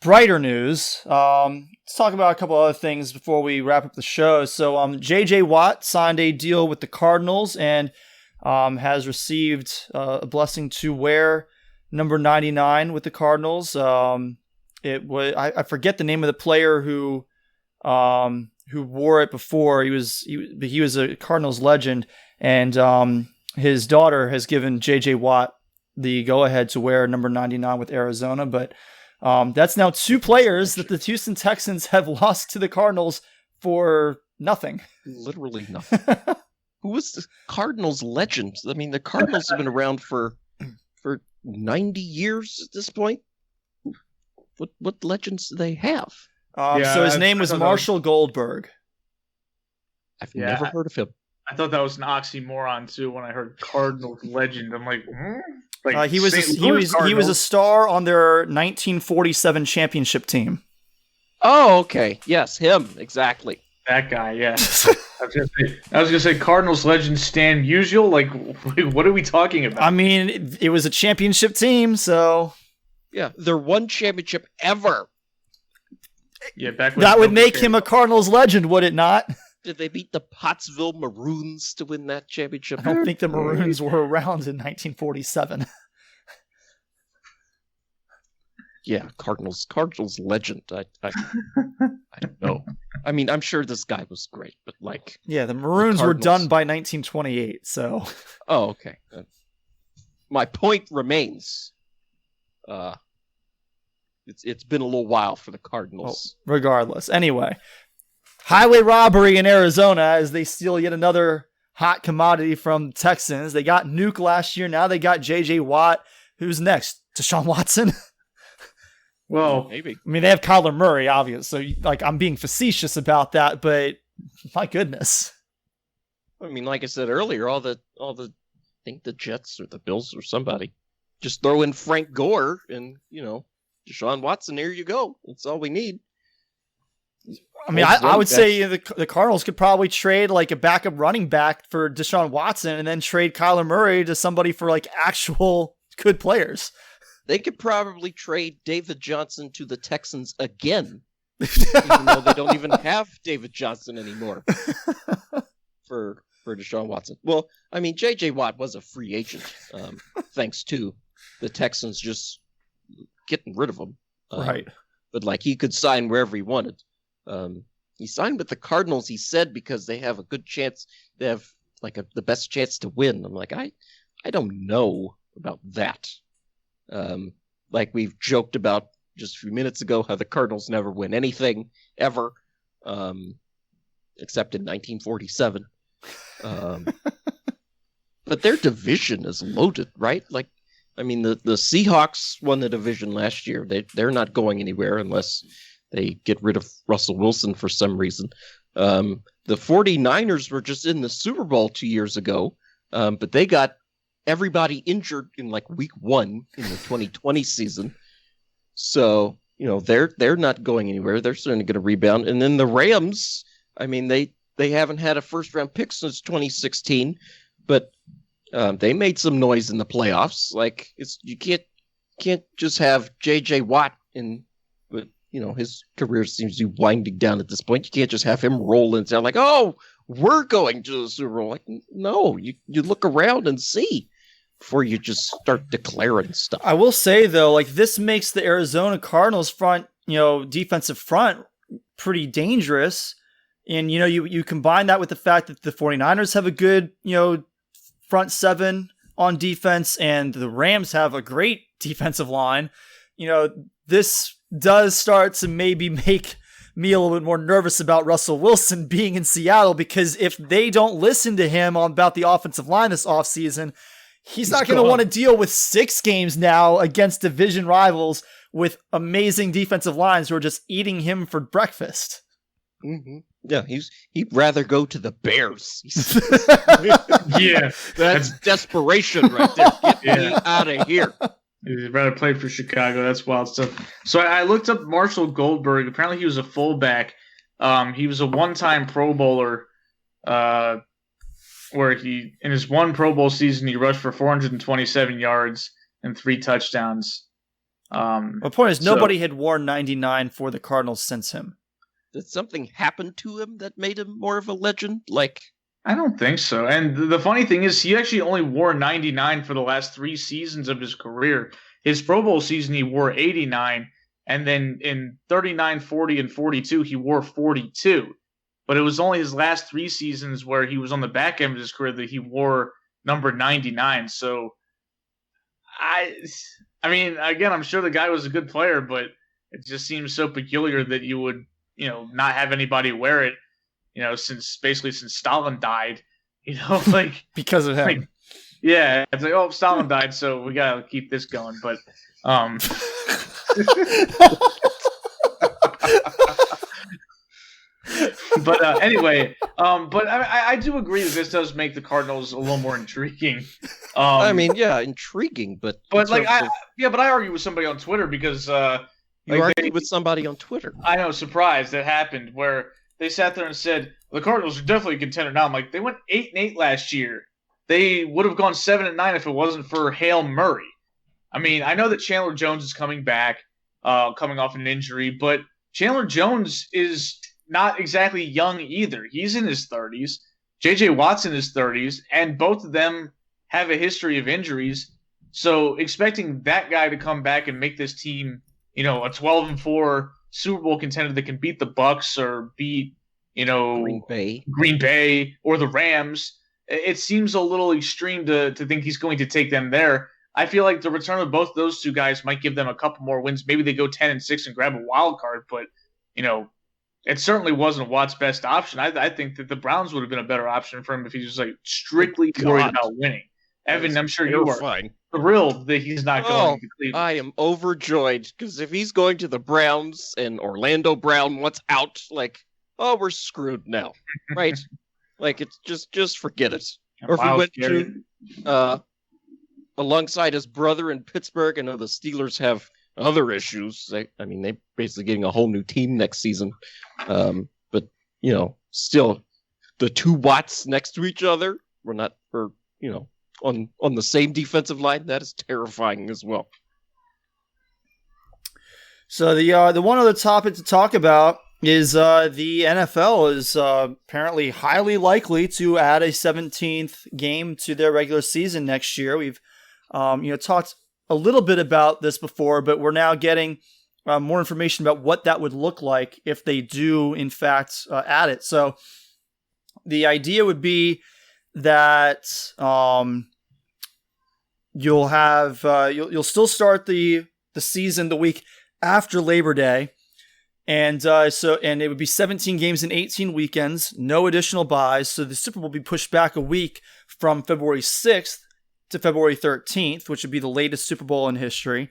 [SPEAKER 2] brighter news, let's talk about a couple other things before we wrap up the show. So, J.J. Watt signed a deal with the Cardinals and has received a blessing to wear number 99 with the Cardinals. It was I forget the name of the player who wore it before. He was a Cardinals legend, and his daughter has given J.J. Watt the go-ahead to wear number 99 with Arizona. But that's now two players that the Houston Texans have lost to the Cardinals for nothing.
[SPEAKER 3] Literally nothing. Who was the Cardinals legend? I mean, the Cardinals have been around for 90 years at this point. What legends do they have?
[SPEAKER 2] So his name was Marshall Goldberg.
[SPEAKER 3] I've never heard of him.
[SPEAKER 4] I thought that was an oxymoron too when I heard Cardinals legend. I'm like,
[SPEAKER 2] he was a star on their 1947 championship team.
[SPEAKER 3] Oh, okay. Yes, him exactly.
[SPEAKER 4] That guy, yeah. I was gonna say Cardinals legend Stan Musial. Like, what are we talking about?
[SPEAKER 2] I mean, it was a championship team, so
[SPEAKER 3] yeah, their one championship ever.
[SPEAKER 4] Yeah, back when
[SPEAKER 2] that would make him a Cardinals legend, would it not?
[SPEAKER 3] Did they beat the Pottsville Maroons to win that championship?
[SPEAKER 2] I don't think the Maroons were around in 1947.
[SPEAKER 3] Yeah, Cardinals legend. I don't know. I mean, I'm sure this guy was great, but like,
[SPEAKER 2] yeah, the Maroons were done by 1928. So,
[SPEAKER 3] oh, okay. My point remains. It's been a little while for the Cardinals.
[SPEAKER 2] Well, regardless, anyway, highway robbery in Arizona as they steal yet another hot commodity from Texans. They got Nuke last year. Now they got J.J. Watt. Who's next? Deshaun Watson.
[SPEAKER 4] Well,
[SPEAKER 3] maybe.
[SPEAKER 2] I mean, they have Kyler Murray, obviously. So, like, I'm being facetious about that, but my goodness.
[SPEAKER 3] I mean, like I said earlier, all the I think the Jets or the Bills or somebody just throw in Frank Gore and Deshaun Watson. There you go. That's all we need.
[SPEAKER 2] I mean, I would say the Cardinals could probably trade like a backup running back for Deshaun Watson and then trade Kyler Murray to somebody for like actual good players.
[SPEAKER 3] They could probably trade David Johnson to the Texans again, even though they don't even have David Johnson anymore for Deshaun Watson. Well, I mean, J.J. Watt was a free agent, thanks to the Texans just getting rid of him.
[SPEAKER 2] Right.
[SPEAKER 3] But like he could sign wherever he wanted. He signed with the Cardinals, he said, because they have a good chance. They have like the best chance to win. I'm like, I don't know about that. Like we've joked about just a few minutes ago, how the Cardinals never win anything ever, except in 1947. But their division is loaded, right? Like, I mean, the Seahawks won the division last year. They're not going anywhere unless they get rid of Russell Wilson for some reason. The 49ers were just in the Super Bowl 2 years ago, but they got everybody injured in like week 1 in the 2020 season. So they're not going anywhere. They're certainly going to rebound. And then the Rams, I mean, they haven't had a first round pick since 2016, but they made some noise in the playoffs. Like you can't just have J.J. Watt but his career seems to be winding down at this point. You can't just have him roll and sound like, oh, we're going to the Super Bowl. Like, no, you look around and see before you just start declaring stuff.
[SPEAKER 2] I will say though, like this makes the Arizona Cardinals front, defensive front pretty dangerous. And, you combine that with the fact that the 49ers have a good, front seven on defense and the Rams have a great defensive line. This does start to maybe make me a little bit more nervous about Russell Wilson being in Seattle, because if they don't listen to him about the offensive line this offseason, he's not going to want to deal with 6 games now against division rivals with amazing defensive lines who are just eating him for breakfast.
[SPEAKER 3] Mm-hmm. Yeah, he'd rather go to the Bears.
[SPEAKER 4] Yeah,
[SPEAKER 3] that's desperation right there. Get me out of here.
[SPEAKER 4] He'd rather play for Chicago. That's wild stuff. So I looked up Marshall Goldberg. Apparently, he was a fullback. He was a one-time Pro Bowler, where in his one Pro Bowl season, he rushed for 427 yards and 3 touchdowns.
[SPEAKER 2] My point is, nobody had worn 99 for the Cardinals since him.
[SPEAKER 3] Did something happen to him that made him more of a legend?
[SPEAKER 4] I don't think so. And the funny thing is, he actually only wore 99 for the last 3 seasons of his career. His Pro Bowl season, he wore 89. And then in 39, 40, and 42, he wore 42. But it was only his last 3 seasons where he was on the back end of his career that he wore number 99. So, I mean, again, I'm sure the guy was a good player, but it just seems so peculiar that you would, not have anybody wear it, since Stalin died,
[SPEAKER 2] because of him.
[SPEAKER 4] Yeah, it's like, oh, Stalin died, so we gotta keep this going. But anyway, but I do agree that this does make the Cardinals a little more intriguing.
[SPEAKER 3] Intriguing, but
[SPEAKER 4] I argue with somebody on Twitter because
[SPEAKER 3] you argued with somebody on Twitter.
[SPEAKER 4] I know, surprised that happened, where they sat there and said the Cardinals are definitely a contender now. I'm like, they went 8-8 last year. They would have gone 7-9 if it wasn't for Hale Murray. I mean, I know that Chandler Jones is coming back, coming off an injury, but Chandler Jones is not exactly young either. He's in his 30s. J.J. Watt's in his 30s, and both of them have a history of injuries. So expecting that guy to come back and make this team, a 12-4 Super Bowl contender that can beat the Bucs or beat, Green Bay or the Rams, it seems a little extreme to think he's going to take them there. I feel like the return of both those two guys might give them a couple more wins. Maybe they go 10-6 and grab a wild card, but it certainly wasn't Watt's best option. I think that the Browns would have been a better option for him if he was strictly worried about winning. Evan, I'm sure you are thrilled that he's not going to Cleveland.
[SPEAKER 3] I am overjoyed, because if he's going to the Browns and Orlando Brown wants out, we're screwed now, right? It's just forget it. Or if he went to alongside his brother in Pittsburgh. I know the Steelers have other issues. They're basically getting a whole new team next season. But still, the 2 Watts next to each other, on the same defensive line, that is terrifying as well.
[SPEAKER 2] So the one other topic to talk about is the NFL is apparently highly likely to add a 17th game to their regular season next year. We've talked a little bit about this before, but we're now getting more information about what that would look like if they do, in fact, add it. So the idea would be that you'll have you'll still start the season the week after Labor Day, and it would be 17 games in 18 weekends, no additional buys. So the Super Bowl will be pushed back a week from February 6th to February 13th, which would be the latest Super Bowl in history.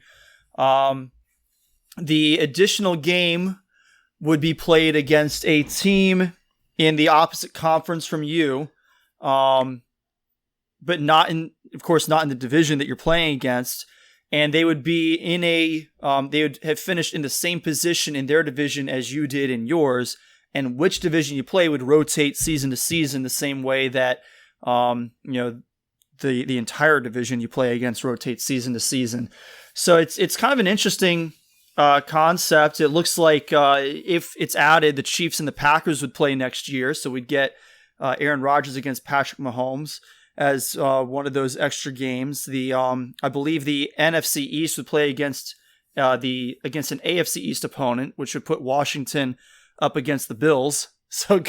[SPEAKER 2] The additional game would be played against a team in the opposite conference from you, but not in the division that you're playing against. and they would be in they would have finished in the same position in their division as you did in yours, and which division you play would rotate season to season the same way that the entire division you play against rotates season to season. So it's kind of an interesting concept. It looks like if it's added, the Chiefs and the Packers would play next year, so we'd get Aaron Rodgers against Patrick Mahomes as one of those extra games. I believe the NFC East would play against an AFC East opponent, which would put Washington up against the Bills. So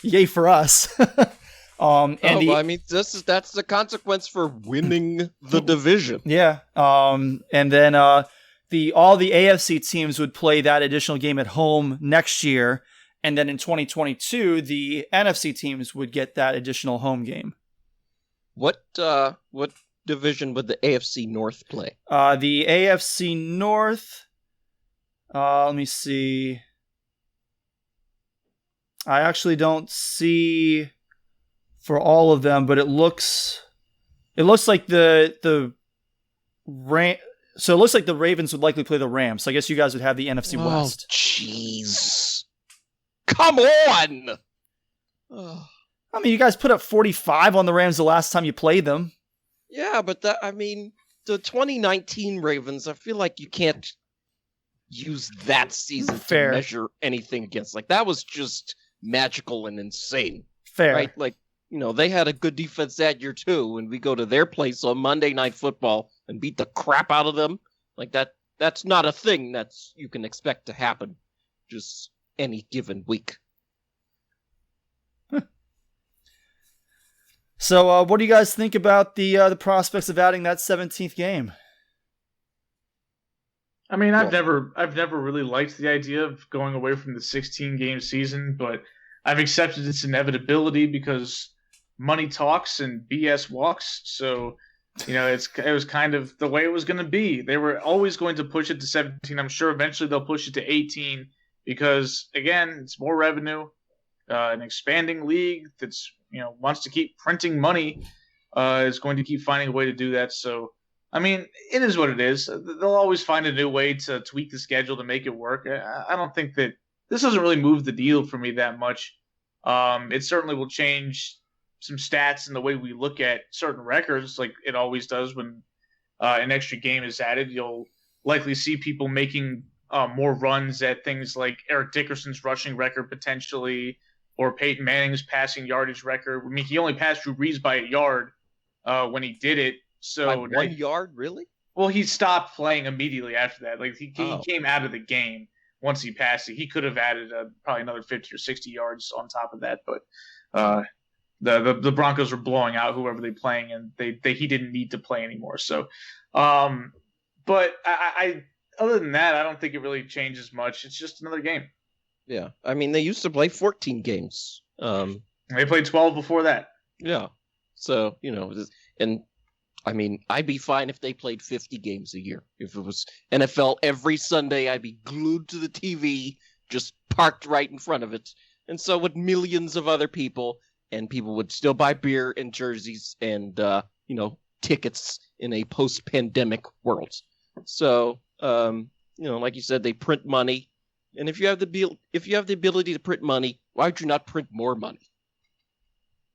[SPEAKER 2] yay for us. That's
[SPEAKER 3] the consequence for winning the division.
[SPEAKER 2] Yeah. And then all the AFC teams would play that additional game at home next year. And then in 2022, the NFC teams would get that additional home game.
[SPEAKER 3] What division would the AFC North play?
[SPEAKER 2] The AFC North, let me see. I actually don't see for all of them, but it looks like the so it looks like the Ravens would likely play the Rams. So I guess you guys would have the NFC West.
[SPEAKER 3] Jeez. Come on!
[SPEAKER 2] I mean, you guys put up 45 on the Rams the last time you played them.
[SPEAKER 3] Yeah, but the 2019 Ravens, I feel like you can't use that season to measure anything against. Like, that was just magical and insane.
[SPEAKER 2] Fair.
[SPEAKER 3] Right? Like, they had a good defense that year too, and we go to their place on Monday Night Football and beat the crap out of them. Like, that's not a thing that's you can expect to happen just any given week.
[SPEAKER 2] So, what do you guys think about the prospects of adding that 17th game?
[SPEAKER 4] I mean, I've never really liked the idea of going away from the 16-game season, but I've accepted its inevitability because money talks and BS walks. So, it was kind of the way it was going to be. They were always going to push it to 17. I'm sure eventually they'll push it to 18 because, again, it's more revenue. An expanding league that's wants to keep printing money is going to keep finding a way to do that. So, I mean, it is what it is. They'll always find a new way to tweak the schedule to make it work. I don't think that this doesn't really move the deal for me that much. It certainly will change some stats in the way we look at certain records, like it always does when an extra game is added. You'll likely see people making more runs at things like Eric Dickerson's rushing record potentially, or Peyton Manning's passing yardage record. I mean, he only passed Drew Brees by a yard when he did it. So
[SPEAKER 3] by 1 yard, really?
[SPEAKER 4] Well, he stopped playing immediately after that. Like he came out of the game once he passed it. He could have added probably another 50 or 60 yards on top of that, but the Broncos were blowing out whoever they're playing, and he didn't need to play anymore. So, but I other than that, I don't think it really changes much. It's just another game.
[SPEAKER 3] Yeah, I mean, they used to play 14 games.
[SPEAKER 4] They played 12 before that.
[SPEAKER 3] Yeah, so and I mean, I'd be fine if they played 50 games a year. If it was NFL every Sunday, I'd be glued to the TV, just parked right in front of it. And so would millions of other people, and people would still buy beer and jerseys and tickets in a post-pandemic world. So, like you said, they print money. And if you have the ability to print money, why would you not print more money?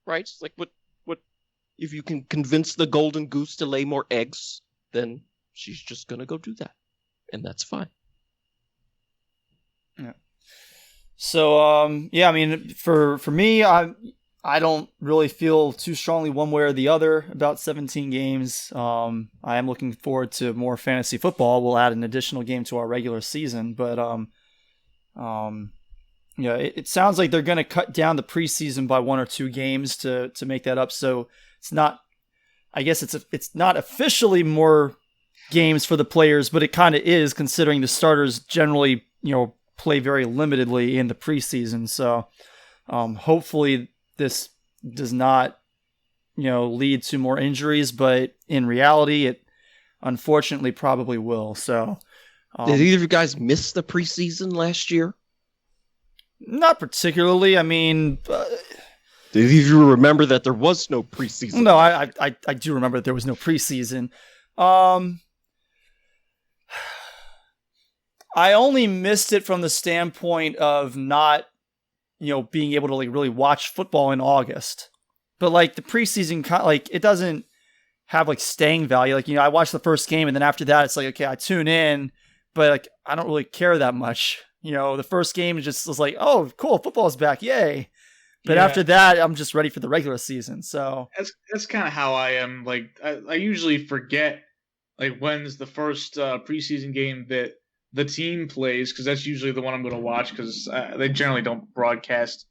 [SPEAKER 3] Right? It's like what if you can convince the golden goose to lay more eggs, then she's just gonna go do that, and that's fine.
[SPEAKER 2] Yeah. So I mean, for me, I don't really feel too strongly one way or the other about 17 games. I am looking forward to more fantasy football. We'll add an additional game to our regular season, but it sounds like they're going to cut down the preseason by 1 or 2 games to make that up. So it's not, I guess it's not officially more games for the players, but it kind of is, considering the starters generally, play very limitedly in the preseason. So hopefully this does not, lead to more injuries, but in reality, it unfortunately probably will. So
[SPEAKER 3] did either of you guys miss the preseason last year?
[SPEAKER 2] Not particularly. I mean,
[SPEAKER 3] did you remember that there was no preseason?
[SPEAKER 2] No, I do remember that there was no preseason. I only missed it from the standpoint of not, being able to like really watch football in August. But like the preseason, like it doesn't have like staying value. Like, I watch the first game and then after that, it's like, okay, I tune in, but like, I don't really care that much. The first game just was like, oh, cool, football's back. Yay. But after that, I'm just ready for the regular season. So
[SPEAKER 4] that's kind of how I am. Like I usually forget like when's the first preseason game that the team plays, because that's usually the one I'm going to watch, because they generally don't broadcast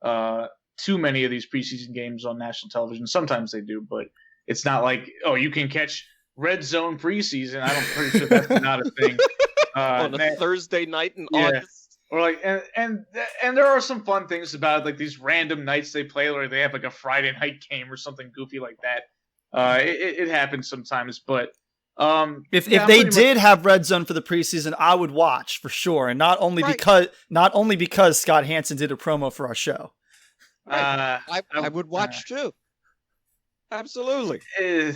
[SPEAKER 4] too many of these preseason games on national television. Sometimes they do, but it's not like, oh, you can catch Red Zone preseason. I'm pretty sure that's not a thing.
[SPEAKER 3] On a Thursday night in August.
[SPEAKER 4] Or like, and there are some fun things about it, like these random nights they play, where they have like a Friday night game or something goofy like that. It happens sometimes, but
[SPEAKER 2] if they did have Red Zone for the preseason, I would watch for sure, and not only because Scott Hansen did a promo for our show.
[SPEAKER 3] I would watch too. Absolutely.
[SPEAKER 4] I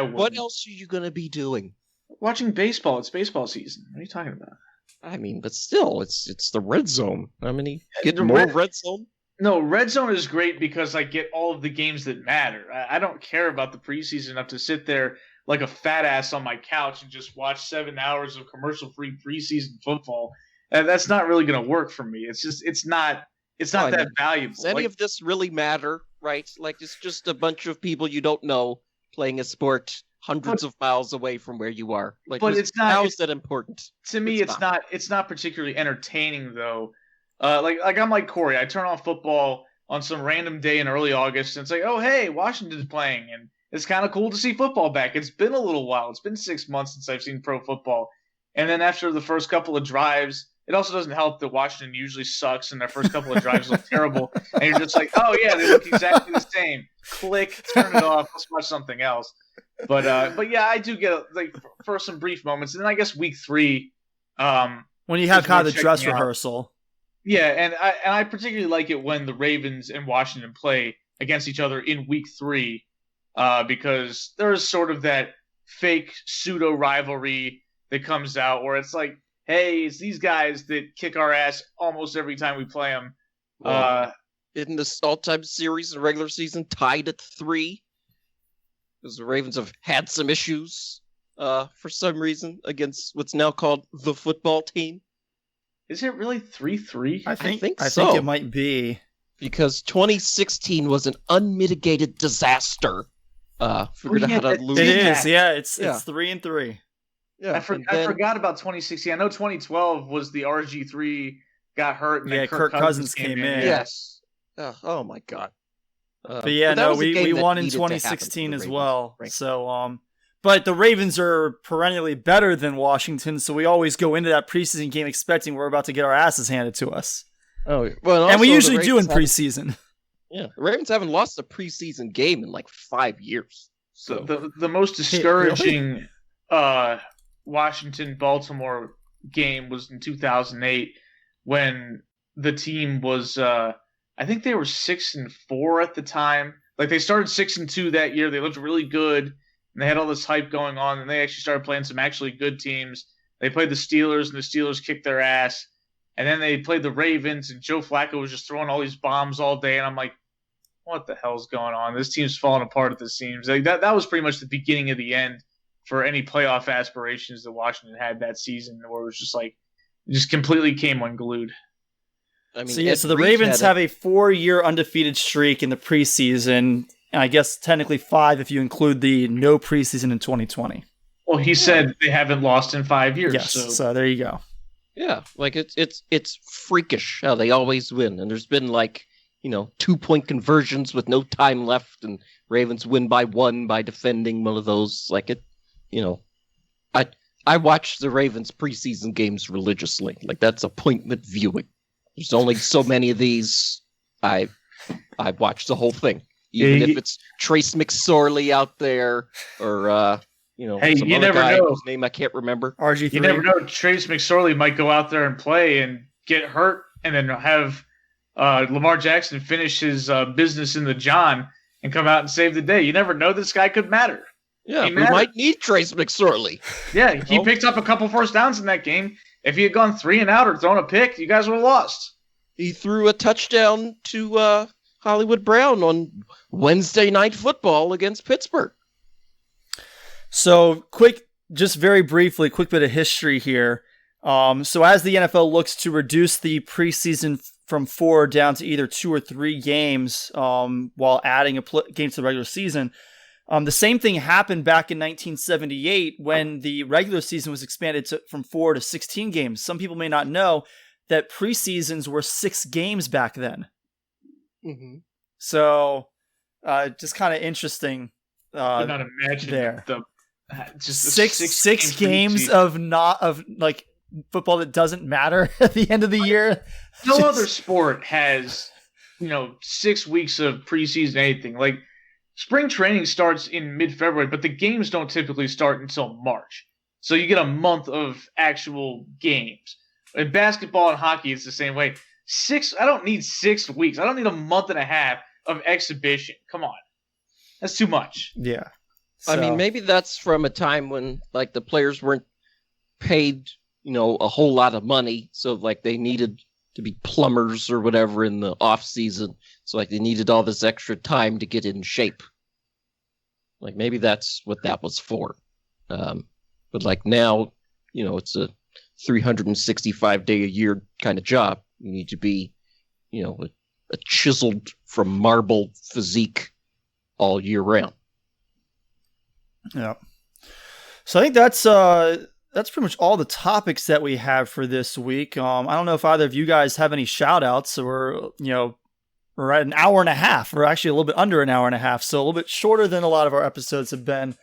[SPEAKER 4] wouldn't.
[SPEAKER 3] What else are you going to be doing?
[SPEAKER 4] Watching baseball. It's baseball season. What are you talking about?
[SPEAKER 3] I mean, but still, it's the Red Zone. I mean, get more Red Zone.
[SPEAKER 4] No, Red Zone is great because I get all of the games that matter. I don't care about the preseason enough to sit there like a fat ass on my couch and just watch 7 hours of commercial-free preseason football. That's not really going to work for me. It's not that valuable.
[SPEAKER 3] Does any of this really matter, right? Like, it's just a bunch of people you don't know playing a sport hundreds of miles away from where you are. Like, but it's not. How is that important?
[SPEAKER 4] To me, it's not particularly entertaining though. Like I'm like Corey. I turn on football on some random day in early August, and it's like, oh hey, Washington's playing, and it's kind of cool to see football back. It's been a little while. It's been 6 months since I've seen pro football. And then after the first couple of drives, it also doesn't help that Washington usually sucks and their first couple of drives look terrible. And you're just like, oh yeah, they look exactly the same. Click, turn it off, let's watch something else. But yeah, I do get like for some brief moments. And then I guess week 3.
[SPEAKER 2] When you have kind of the dress rehearsal.
[SPEAKER 4] Yeah, and I particularly like it when the Ravens and Washington play against each other in week 3. Because there is sort of that fake pseudo rivalry that comes out where it's like, hey, it's these guys that kick our ass almost every time we play them.
[SPEAKER 3] In this all-time series, the regular season, tied at 3, because the Ravens have had some issues for some reason against what's now called the football team.
[SPEAKER 4] Is it really 3-3?
[SPEAKER 2] I think
[SPEAKER 3] so.
[SPEAKER 2] I think it might be.
[SPEAKER 3] Because 2016 was an unmitigated disaster. Figured out how to lose.
[SPEAKER 2] It is, yeah. It's 3-3.
[SPEAKER 4] Yeah, I forgot about 2016. I know 2012 was the RG3 got hurt, and then
[SPEAKER 2] Kirk Cousins came in.
[SPEAKER 3] Yes. Oh my God.
[SPEAKER 2] But yeah, no, we won in 2016 as well. Right. So, but the Ravens are perennially better than Washington, so we always go into that preseason game expecting we're about to get our asses handed to us.
[SPEAKER 3] Oh, well,
[SPEAKER 2] and we usually do in preseason.
[SPEAKER 3] Yeah, the Ravens haven't lost a preseason game in like 5 years. So
[SPEAKER 4] the most discouraging Washington-Baltimore game was in 2008 when the team was, I think they were 6-4 at the time. Like they started 6-2 that year. They looked really good, and they had all this hype going on. And they actually started playing some actually good teams. They played the Steelers, and the Steelers kicked their ass. And then they played the Ravens, and Joe Flacco was just throwing all these bombs all day. And I'm like, what the hell's going on? This team's falling apart at the seams. Like that was pretty much the beginning of the end for any playoff aspirations that Washington had that season, where it was just like, it just completely came unglued.
[SPEAKER 2] I mean, so the Ravens have a 4-year undefeated streak in the preseason, and I guess technically 5 if you include the no preseason in 2020.
[SPEAKER 4] Well, he said they haven't lost in 5 years.
[SPEAKER 2] Yes, so there you go.
[SPEAKER 3] Yeah, like it's freakish how they always win, and there's been like 2-point conversions with no time left, and Ravens win by 1 by defending one of those. Like it, I watch the Ravens preseason games religiously. Like that's appointment viewing. There's only so many of these. I watch the whole thing, even if it's Trace McSorley out there or
[SPEAKER 4] hey,
[SPEAKER 3] some
[SPEAKER 4] you
[SPEAKER 3] other
[SPEAKER 4] never
[SPEAKER 3] guy
[SPEAKER 4] know.
[SPEAKER 3] whose name I can't remember.
[SPEAKER 2] RG3.
[SPEAKER 4] You never know. Trace McSorley might go out there and play and get hurt, and then have Lamar Jackson finish his business in the John and come out and save the day. You never know. This guy could matter.
[SPEAKER 3] Yeah, we might need Trace McSorley.
[SPEAKER 4] Yeah, he picked up a couple first downs in that game, If he had gone 3 and out or thrown a pick, you guys would have lost.
[SPEAKER 3] He threw a touchdown to Hollywood Brown on Wednesday Night Football against Pittsburgh.
[SPEAKER 2] So just very briefly, quick bit of history here. So as the NFL looks to reduce the preseason from 4 down to either 2 or 3 games, while adding a game to the regular season, the same thing happened back in 1978 when the regular season was expanded from 4 to 16 games. Some people may not know that preseasons were 6 games back then.
[SPEAKER 3] Mm-hmm.
[SPEAKER 2] So, just kind of interesting.
[SPEAKER 4] I cannot imagine
[SPEAKER 2] there.
[SPEAKER 4] Just
[SPEAKER 2] six games of football that doesn't matter at the end of the year.
[SPEAKER 4] No other sport has, 6 weeks of preseason anything. Like spring training starts in mid-February, but the games don't typically start until March. So you get a month of actual games. In basketball and hockey, it's the same way. I don't need 6 weeks. I don't need a month and a half of exhibition. Come on. That's too much.
[SPEAKER 2] Yeah.
[SPEAKER 3] I mean, maybe that's from a time when the players weren't paid, a whole lot of money. So they needed to be plumbers or whatever in the off season. So they needed all this extra time to get in shape. Maybe that's what that was for. But now, it's a 365 day a year kind of job. You need to be, a chiseled from marble physique all year round.
[SPEAKER 2] Yeah. So I think that's pretty much all the topics that we have for this week. I don't know if either of you guys have any shout outs, or, we're at an hour and a half. We're actually a little bit under an hour and a half. So a little bit shorter than a lot of our episodes have been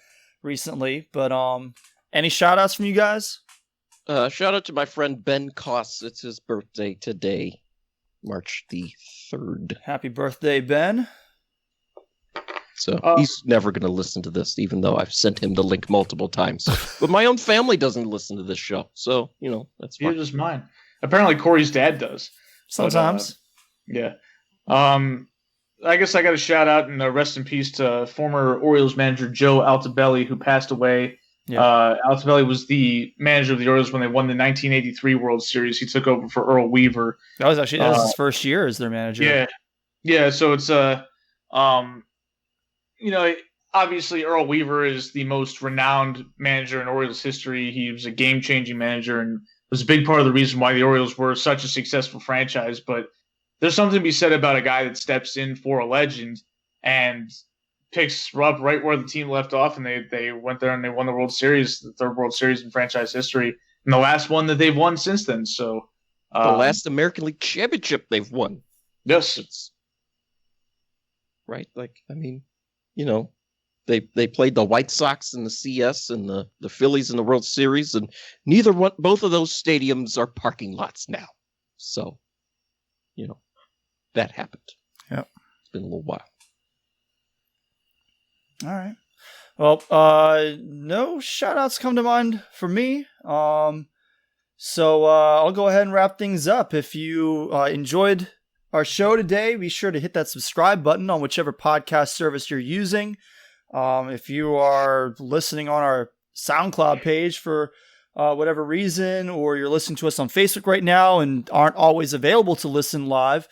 [SPEAKER 2] recently, but, any shout outs from you guys?
[SPEAKER 3] Shout out to my friend Ben Koss. It's his birthday today, March the 3rd.
[SPEAKER 2] Happy birthday, Ben.
[SPEAKER 3] So he's never going to listen to this, even though I've sent him the link multiple times. But my own family doesn't listen to this show. So, that's fine.
[SPEAKER 4] You're just mine. Apparently Corey's dad does.
[SPEAKER 2] Sometimes.
[SPEAKER 4] But, yeah. I guess I got a shout out and rest in peace to former Orioles manager Joe Altobelli, who passed away. Yeah. Altobelli was the manager of the Orioles when they won the 1983 World Series. He took over for Earl Weaver.
[SPEAKER 2] That was his first year as their manager.
[SPEAKER 4] Yeah. Yeah. So it's obviously Earl Weaver is the most renowned manager in Orioles history. He was a game-changing manager and was a big part of the reason why the Orioles were such a successful franchise. But there's something to be said about a guy that steps in for a legend and picks up right where the team left off, and they went there and they won the World Series, the 3rd World Series in franchise history, and the last one that they've won since then. So
[SPEAKER 3] the last American League championship they've won.
[SPEAKER 4] Yes.
[SPEAKER 3] It's, right? They played the White Sox in the CS and the Phillies in the World Series, and both of those stadiums are parking lots now. So, that happened.
[SPEAKER 2] Yep.
[SPEAKER 3] It's been a little while.
[SPEAKER 2] All right. Well, no shout outs come to mind for me. So I'll go ahead and wrap things up. If you enjoyed our show today, be sure to hit that subscribe button on whichever podcast service you're using. If you are listening on our SoundCloud page for whatever reason, or you're listening to us on Facebook right now and aren't always available to listen live,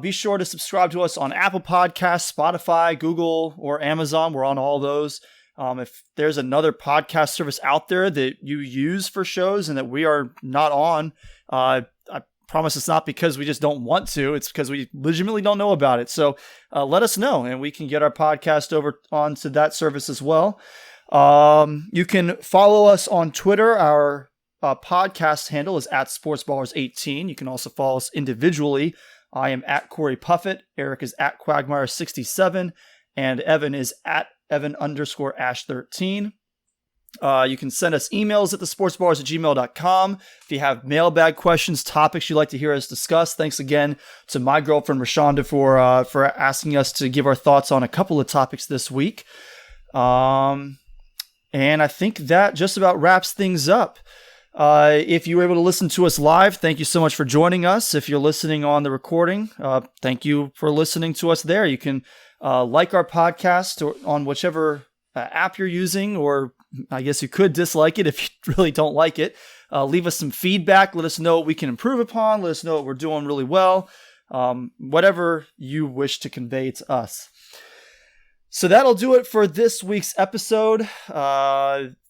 [SPEAKER 2] be sure to subscribe to us on Apple Podcasts, Spotify, Google, or Amazon. We're on all those. If there's another podcast service out there that you use for shows and that we are not on, I promise it's not because we just don't want to. It's because we legitimately don't know about it. So let us know, and we can get our podcast over onto that service as well. You can follow us on Twitter. Our podcast handle is @SportsBallers18. You can also follow us individually. I am @Corey Puffett. Eric is @Quagmire67. And Evan is @Evan_Ash13. You can send us emails at thesportsballers@gmail.com. If you have mailbag questions, topics you'd like to hear us discuss. Thanks again to my girlfriend Rashonda for asking us to give our thoughts on a couple of topics this week. And I think that just about wraps things up. If you were able to listen to us live, thank you so much for joining us. If you're listening on the recording, thank you for listening to us there. You can like our podcast or on whichever app you're using, or I guess you could dislike it if you really don't like it. Leave us some feedback. Let us know what we can improve upon. Let us know what we're doing really well. Whatever you wish to convey to us. So that'll do it for this week's episode.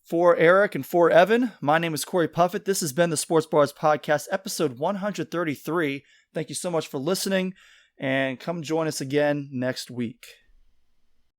[SPEAKER 2] For Eric and for Evan, my name is Corey Puffett. This has been the Sportsballers Podcast, episode 133. Thank you so much for listening, and come join us again next week.